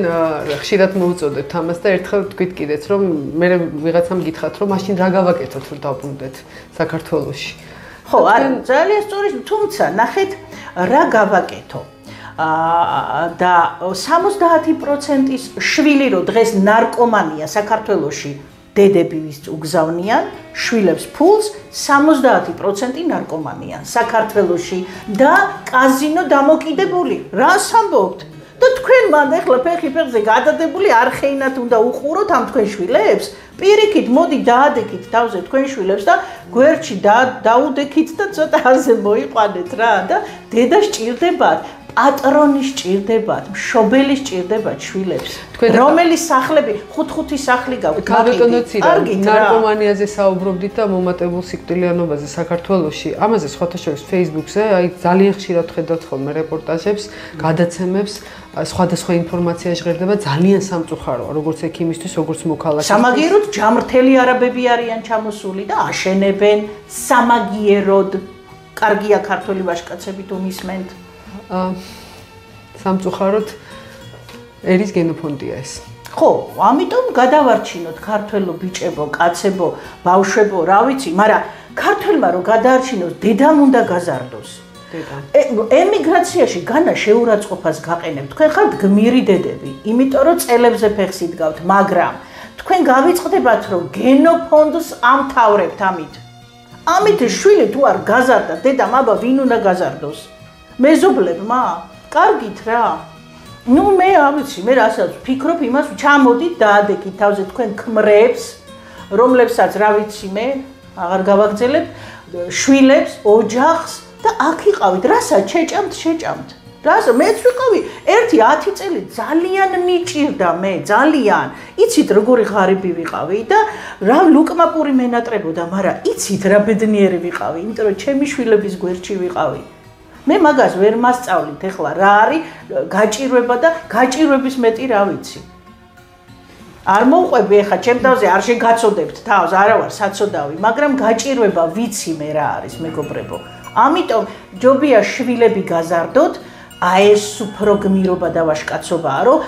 ხშირად მოუწოდებთ ამას და ერთხელ თქვით კიდეც რომ მე ვიღაცამ გითხრათ რომ მაშინ რა გავაკეთოთ რომ დავბრუნდეთ საქართველოში. ხო, არა, ძალიან სწორი, თუმცა ნახეთ რა გავაკეთო. და 70%-ის შვილი რო დღეს ნარკომანია საქართველოში დედები ვის უგზავნიან შვილებს ფულს 70% ნარკომანია საქართველოში და კაზინო დამოკიდებული რას ამბობთ და თქვენ მანდ ახლა ფეხი ფეხზე გადადებული არხეინად უნდა უყუროთ ამ თქვენ შვილებს პირიქით მოდი დაადეკით თავზე თქვენ შვილებს და გვერდში დაუდეკით და ცოტა აზე მოიყვანეთ რა და დედა სჭირდებათ პატრონი სჭირდებათ, მშობელი სჭირდებათ შვილებს. რომელი სახლები, 5-5 სახლი გაქვთ. ნარკომანიაზე საუბრობდით და მომატებულ სიკვდილიანობაზე საქართველოში. ამაზე სხვათა შორის Facebook-ზე, აი ძალიან ხშირად ხედავთ ხოლმე რეპორტაჟებს, გადაცემებს, სხვადასხვა ინფორმაცია ჟღერდება, ძალიან სამწუხაროა, როგორც ექიმისთვის, როგორც მოქალაქისთვის. სამაგიეროდ ჯამრთელი არაბები არიან ჩამოსული და აშენებენ სამაგიეროდ. კარგია ქართველი ვაჟკაცები თუ მისმენთ. სამწუხაროდ ერის გენოფონდია ეს. ხო, ამიტომ გადავარჩინოთ ქართველო ბიჭებო, კაცებო, ბავშვებო, რა ვიცი, მაგრამ ქართველმა რო გადაარჩინოს, დედამ უნდა გაზარდოს. ემიგრაციაში განა შეურაცხყოფას გაყენებთ. თქვენ ხართ გმირი დედები, იმიტომ რომ წელებზე ფეხს იდგავთ, მაგრამ თქვენ გავიწყდებათ რომ გენოფონდს ამთავრებთ ამით. ამით შვილი თუ არ გაზარდა, დედამ აბა ვინ უნდა გაზარდოს? მეზობლებმა? კარგით რა. ნუ მე ავიცი, მე რასაც ვფიქრობ იმას, ჩამოდით დაადეკით თავზე თქვენ ქმრებს, რომლებსაც რა ვიცი მე, აღარ გავაგრძელებ, შვილებს, ოჯახს და აქ იყავით, რასაც შეჭამთ. რასაც მეც ვიყავი 1-10 წელი ძალიან მიჭირდა მე, ძალიან. იცით როგორი ღარიბი ვიყავი და რა ლუკმაპური მენატრებოდა, მაგრამ იცით რა ბედნიერი ვიყავი, იმიტომ რომ ჩემი შვილების გვერდში ვიყავი. მე მაგას ვერ მასწავლით, ეხლა რა არის გაჭირვება და გაჭირვების მეტი რა ვიცი. არ მოვყვები ეხლა ჩემ თავზე, არ შეგაცოდებთ თავს, არა ვარ საცოდავი, მაგრამ გაჭირვება ვიცი მე რა არის, მეგობრებო. ამიტომ ჯობია შვილები გაზარდოთ, აი ეს უფრო გმირობა და ვაჟკაცობაა, რომ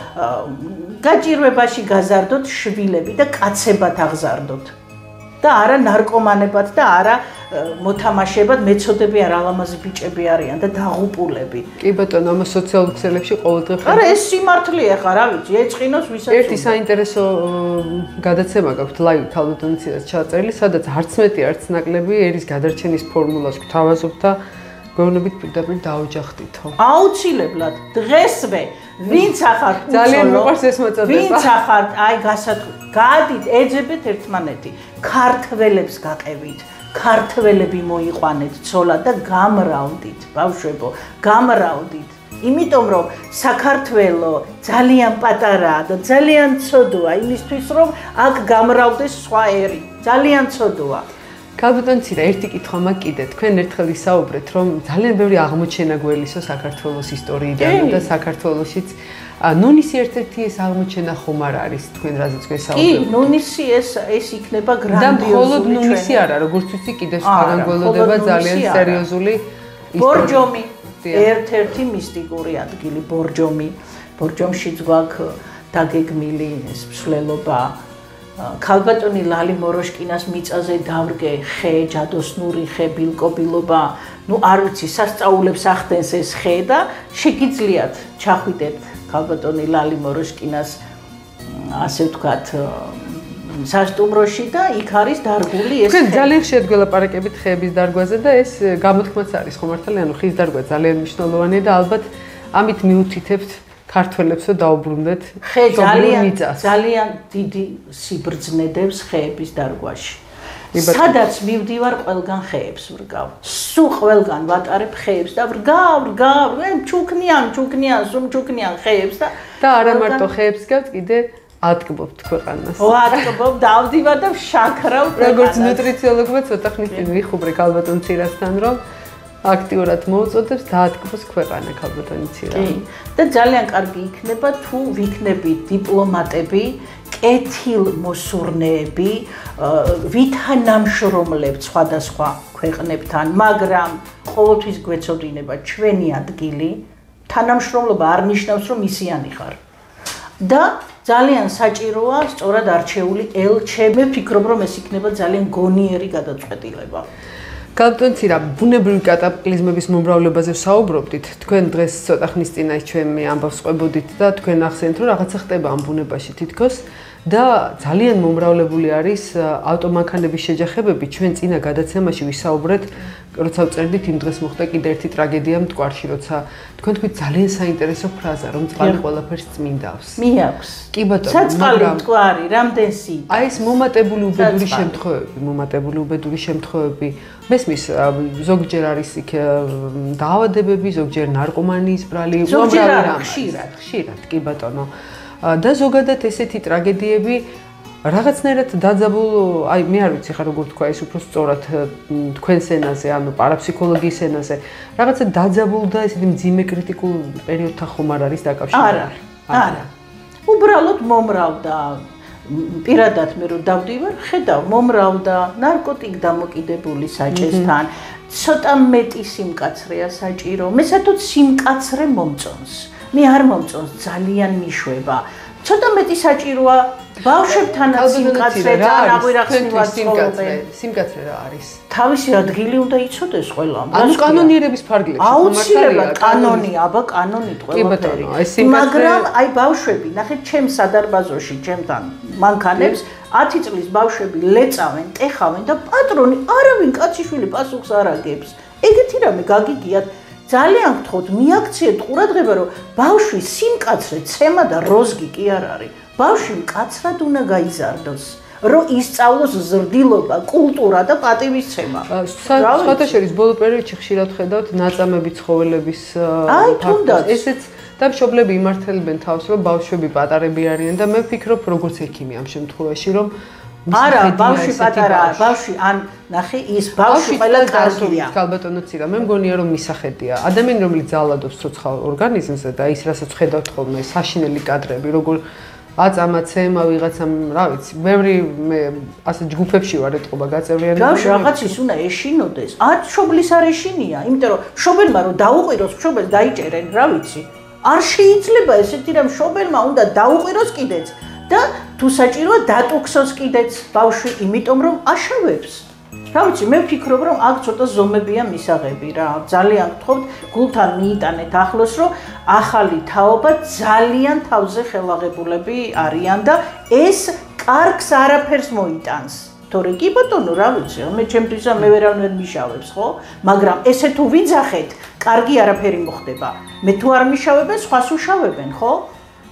გაჭირვებაში გაზარდოთ შვილები და კაცებად აღზარდოთ. და არა ნარკომანებად და არა მოთამაშეებად, მეწოდები არ ალამაზი ბიჭები არიან და დაღუპულები. კი ბატონო, ამ სოციალურ ქსელებში ყოველდღე არა ეს სიმართლეა ხა, რა ვიცი, ეწყინოს ვისაც. ერთი საინტერესო გადაცემა გაქვთ ლაივ ქალბატონიციდაც ჩაწერილი, სადაც არც მეტი, არც ნაკლები ერის გადარჩენის ფორმულას გვთავაზობთ და გეუბნებით პირდაპირ დაოჯახდითო. აუცილებლად, დღესვე, ვინც ახართ უცოლო, ძალიან მიყვარს ეს მოწოდება. ვინც ახართ, აი გადით, ეძებეთ ერთმანეთი, ქართველებს გაყევით. ქართველები მოიყვანეთ ცოლად და გამრავლდით, ბავშვებო, გამრავლდით. იმიტომ რომ საქართველო ძალიან პატარაა და ძალიან ცოდოა იმისთვის რომ აქ გამრავლდეს სხვა ერი. ძალიან ცოდოა. ქალბატონიციდა, ერთი კითხვა მაქვს კიდე. თქვენ ერთხელ ისაუბრეთ, რომ ძალიან ბევრი აღმოჩენა გველისო საქართველოს ისტორიიდან და საქართველოშიც ნუნისი ერთ-ერთი ეს აღმოჩენა ხომ არ არის თქვენ რაზეც გვესაუბრეთ? კი, ნუნისი ეს იქნება გრანდიოზული. და მხოლოდ ნუნისი არა, როგორც ვიცი, კიდე სხვაგან გველოდება ძალიან სერიოზული ბორჯომი. ერთ-ერთი მისტიკური ადგილი ბორჯომი. ბორჯომშიც გვაქვს დაგეგმილი ეს მსვლელობა. ქალბატონი ლალი მოროშკინას მიწაზე დავრგე ხე, ჯადოსნური ხე, ბილკობილობა. ნუ არ ვიცი, სასწაულებს ახდენს ეს ხე და შეგიძლიათ ჩახვიდეთ ქალბატონი ლალი მოროშკინას ასე ვთქვათ სასტუმროში და იქ არის დარგული ეს ხე. თქვენ ძალიან ხშირად გველაპარაკებით ხეების დარგვაზე და ეს გამოთქმაც არის ხო მართალი? ანუ ხის დარგვა ძალიან მნიშვნელოვანია და ალბათ ამით მიუთითებთ ქართველებსო დაუბრუნდეთ ხე ძალიან დიდი სიბრძნედებს ხეების დარგვაში. სადაც მივდივარ, ყველგან ხეებს ვრგავ. სულ ყველგან ვატარებ ხეებს და ვრგავ, ჩუქნიან ხეებს და არა მარტო ხეებს გავთ, კიდე ატკბობთ ქვეყანას. ატკბობ, დავდივარ და ვშაქრავ ქვეყანას. როგორც ნუტრიციოლოგმა ცოტა ხნის წინ ვიხუბრე ქალბატონიცირასთან, რომ აქტიურად მოუწოდებს დაატკბოს ქვეყანა ქალბატონიცირა. კი. და ძალიან კარგი იქნება თუ ვიქნებით დიპლომატები, კეთილმოსურნეები, ვითანამშრომლებთ სხვადასხვა ქვეყნებთან, მაგრამ ყოველთვის გვეცოდინება ჩვენი ადგილი, თანამშრომლობა არ ნიშნავს რომ ისიანი ხარ. და ძალიან საჭიროა სწორად არჩეული ელჩი. მე ვფიქრობ რომ ეს იქნება ძალიან გონიერი გადაწყვეტილება. ქალბატონიცირა, ბუნებრივი კატაკლიზმების მომრავლებაზე ვსაუბრობდით. თქვენ დღეს ცოტა ხნის წინ აი ჩვენ მე ამბავს ყვებოდით და თქვენ ახსენეთ რომ რაღაცა ხდება ამ ბუნებაში თითქოს და ძალიან მომრავლებული არის ავტომანქანების შეჯახებები ჩვენ წინა გადაცემაში ვისაუბრეთ როცა ვწერდით იმ დღეს მოხდა კიდე ერთი ტრაგედია მტკვარში როცა თქვენ თქვით ძალიან საინტერესო ფრაზა რომ წყალი ყველაფერს წმინდავს მიაქვს კი ბატონო საწყალი მტკვარი რამდენსი აი ეს მომატებული უბედური შემთხვევები მესმის ზოგჯერ არის იქ დაავადებები ზოგჯერ ნარკომანიის ბრალი ზოგჯერ ხშირად კი ბატონო და ზოგადად ესეთი ტრაგედიები რაღაცნაირად დაძაბულ აი მე არ ვიცი ხა როგორ თქვა ეს უფრო სწორად თქვენს ენაზე ანუ პარაფსიქოლოგიის ენაზე რაღაცა დაძაბულ და ესეთი მძიმე კრიტიკულ პერიოდთან ხომ არ არის დაკავშირებული არა უბრალოდ მომრავდა პირადად მე რომ დავდივარ ხედავ მომრავდა ნარკოტიკ დამოკიდებული საჭესთან ცოტა მეტი სიმკაცრეა საჭირო მე საერთოდ სიმკაცრე მომწონს მე არ მომწონს ძალიან მიშვება ცოტა მეტი საჭიროა ბავშვებთანაც სიმკაცრე და აღვირახსნილად ცხოვრობენ სიმკაცრე რა არის თავისი ადგილი უნდა იცოდეს ყველამ ანუ კანონიერების ფარგლებში აუცილებლად კანონი აბა კანონით ყველაფერი მაგრამ აი ბავშვები ნახეთ ჩემს სადარბაზოში ჩემთან მანქანებს 10 წლის ბავშვები ლეწავენ ტეხავენ და პატრონი არავინ კაციშვილი პასუხს არ აგებს ეგეთი რამე გაგიგიათ ძალიან გთხოვთ მიაქციეთ ყურადღება რომ ბავშვი სიმკაცრე ცემა და როზგი კი არ არის ბავშვი მკაცრად უნდა გაიზარდოს რომ ისწავლოს ზრდილობა კულტურა და პატივისცემა სხვათა შორის ბოლო პერიოდში ხშირად ხედავთ ნაწამები ცხოველების ფაქტს ესეც და მშობლები იმართლებენ თავს რომ ბავშვები პატარები არიან და მე ვფიქრობ როგორც ექიმი ამ შემთხვევაში რომ არა ბავშვი პატარაა ბავშვი ან ნახე ის ბავშვი ყველა კარგია ქალბატონო ცირა მე მგონია რომ მისახედია ადამიანი რომელიც ძალადობს ცოცხალ ორგანიზმზე და ის რასაც ხედავთ ხოლმე საშინელი კადრები როგორ აწამაცემა ვიღაცამ რა ვიცი ბევრი მე ასე ჯგუფებში ვარ ეთყობა გაწევრიანებული ბავშვი რაღაცის უნდა ეშინოდეს არც მშობლის არ ეშინია იმიტომ რომ მშობელმა რომ დაუყიროს მშობელს დაიჭერენ რა ვიცი არ შეიძლება ესეთი რამ მშობელმა უნდა დაუყიროს კიდეც და თუ საჭიროა დატუქსოს კიდეც ბავშვი იმიტომ რომ აშავებს რა ვიცი მე ვფიქრობ რომ აქ ცოტა ზომებია მისაღები რა ძალიან გთხოვთ გულთან მიიტანეთ ახლოს რომ ახალი თაობა ძალიან თავზე ხელაღებულები არიან და ეს კარგს არაფერს მოიტანს თორე კი ბატონო რა ვიცი მე ჩემთვისა მე ვერავნერ მიშავებს ხო მაგრამ ესე თუ ვიძახეთ კარგი არაფერი მოხდება მე თუ არ მიშავებენ სხვას უშავებენ ხო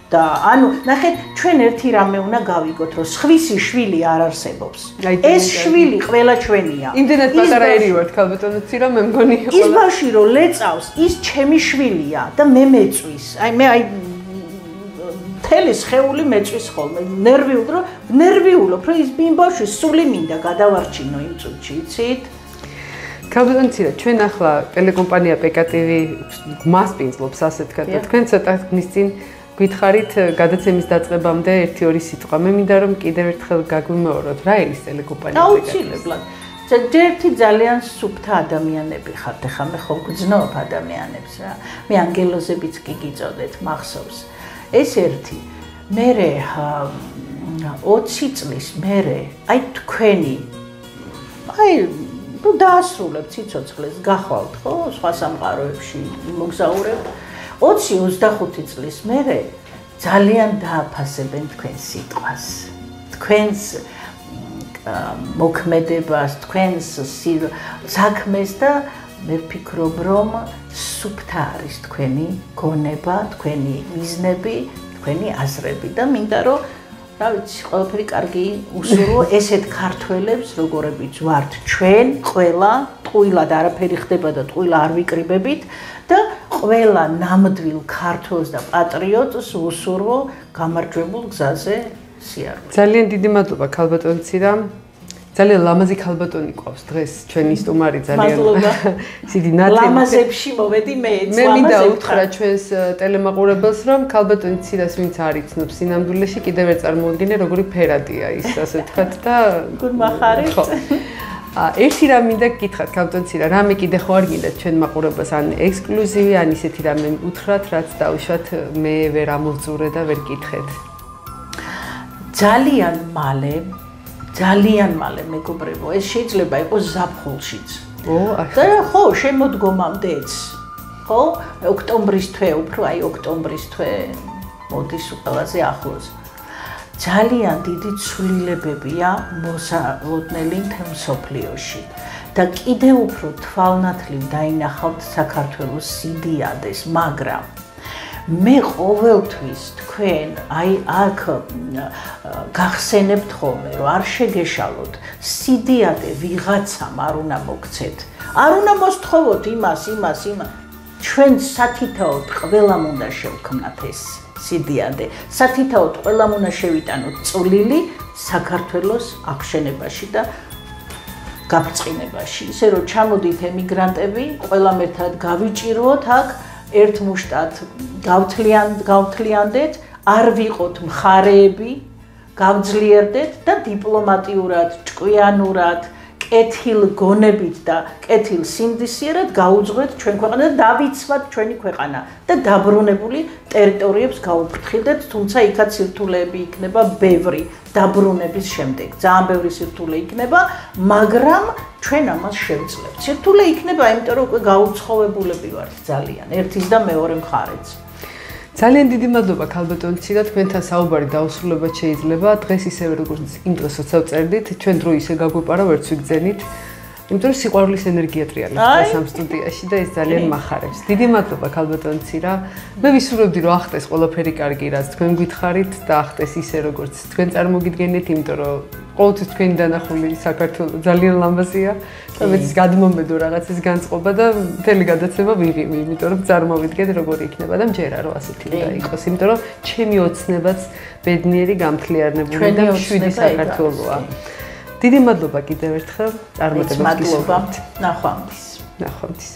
და ანუ ნახეთ ჩვენ ერთი რამე უნდა გავიგოთ რომ სხვისი შვილი არ არსებობს ეს შვილი ყველა ჩვენია იმდენად პატარა ერი ვარ ქალბატონო ცირა მე მგონი ის ბავშვი რომ ლეწავს ის ჩემი შვილია და მე მეწვის აი მე აი თელი სხეული მეწვის ხოლმე ნერვიულობ რომ ის ბავშვი სული მინდა გადავარჩინო იმ წუთში იცით ქალბატონო ცირა ჩვენ ახლა ტელეკომპანია PKTV მასპინძლობს ასე თქვა და თქვენ ცოტა ხნის წინ გითხარით გადაცემის დაწყებამდე 1-2 სიტყვა. მე მინდა რომ კიდევ ერთხელ გაგვიმეოროთ რა არის ტელეკომპანია. აუცილებლად. ერთი ძალიან სუფთა ადამიანები ხართ, ხა მე ხო გძნობ ადამიანებს რა. მე ანგელოზებიც კი გიწოდეთ, მახსოვს. ეს ერთი. მერე 20 წლის მერე, აი თქვენი აი თუ დაასრულებთ სიცოცხლეს, გახვალთ ხო, სხვა სამყაროებში მოგზაურებთ. 20-25 წლის მერე ძალიან დააფასებენ თქვენს სიტყვას, თქვენს მოქმედებას, თქვენს საქმეს და მე ვფიქრობ რომ სუფთა არის თქვენი გონება, თქვენი მიზნები, თქვენი აზრები და მინდა რომ რა ვიცი, ყველაფერი კარგი უსურვო ესეთ ქართველებს, როგორებიც ვართ ჩვენ, ყველა, ტყუილად არაფერი ხდება და ტყუილა არ ვიკრიბებით და ყველა ნამდვილ ქართველს და პატრიოტს უსურვო გამარჯვებულ გზაზე სიარული. ძალიან დიდი მადლობა ქალბატონო ცირა. ძალიან ლამაზი ქალბატონი ყავს დღეს ჩვენი სტუმარი ძალიან სიდი ნათელი ლამაზებში მოვედი მეც მე მინდა უთხრა ჩვენს ტელემაყურებელს რომ ქალბატონი ცირას ვინც არ იცნობს სინამდვილეში კიდევ ვერ წარმოუდგენია როგორი ფერადია ის ასე ვთქვათ და გულმახარით ერთი რამ მინდა გითხრათ ქალბატონი ცირა რამე კიდე ხო არ გინდა ჩვენ მაყურებელს ან ექსკლუზივი ან ისეთი რამე უთხრათ რაც დავუშვათ მე ვერ ამოვწურე და ვერ გითხეთ ძალიან მალე მეგობრებო, ეს შეიძლება იყოს ზაფხულშიც. და ხო, შემოდგომამდეც. ხო, ოქტომბრის თვე, უფრო აი ოქტომბრის თვე მოდის ყველაზე ახლოს. ძალიან დიდი ცვლილებებია მოსალოდნელი მთელ მსოფლიოში და კიდევ უფრო თვალნათლივ დაინახავთ საქართველოს სიდიადეს, მაგრამ მე ყოველთვის თქვენ აი აქ გახსენებთ ხოლმე რომ არ შეგეშალოთ სიდიადე ვიღაცამ არ უნდა მოგცეთ არ უნდა მოსთხოვოთ იმას ჩვენ სათითაოდ ყველამ უნდა შევქმნათ ეს სიდიადე სათითაოდ ყველამ უნდა შევიტანოთ წვლილი საქართველოს აღშენებაში და გაბრწყინებაში ისე რომ ჩამოდით ემიგრანტები ყველამ ერთად გავიჭიროთ აქ ერთ მუშტად გავთლიანდეთ, არ ვიყოთ მხარეები, გავძლიერდეთ და დიპლომატიურად, ჭკვიანურად, კეთილ გონებით და კეთილ სინდისიერად გაუძღვეთ ჩვენ ქვეყანა და დავიცვათ ჩვენი ქვეყანა და დაბრუნებული ტერიტორიებს გაუფრთხილდეთ, თუმცა იქაც სირთულეები იქნება ბევრი დაბრუნების შემდეგ. ძალიან ბევრი სირთულე იქნება, მაგრამ ჩვენ ამას შევძლებთ. სირთულე იქნება, იმიტომ რომ უკვე გაუცხოვებულები ვართ ძალიან, ერთის და მეორე მხარეც. ძალიან დიდი მადლობა ქალბატონიცი და თქვენთან საუბარი დაუსრულებად შეიძლება. დღეს ისევე როგორც იმ დროს ვწერდით, ჩვენ დრო ისე გაგვეპარა, ვერც ვიგზენით. იმიტომ რომ სიყვარულის ენერგია ტრიალებს ამ სტუდიაში და ეს ძალიან მახარებს. დიდი მადლობა ქალბატონიცი რა. მე ვისურვებდი რომ ახტეს ყველაფერი კარგი, რაც თქვენ გითხარით და ახტეს ისე როგორც თქვენ წარმოგიდგენთ, იმიტომ რომ ყოველთვის თქვენი დანახული საქართველოს ძალიან ლამაზია და მეც გადმომედო რაღაცის განწყობა და მთელი გადაცემა ვიღიმი, იმიტომ რომ წარმოვიდგეთ როგორი იქნება და მჯერა რომ ასეთი უნდა იყოს, იმიტომ რომ ჩემი ოცნებაც ბედნიერი გამთლიანებული და მშვიდი საქართველოა. დიდი მადლობა კიდევ ერთხელ. წარმატებებს გისურვებთ. ნახვამდის. ნახვამდის.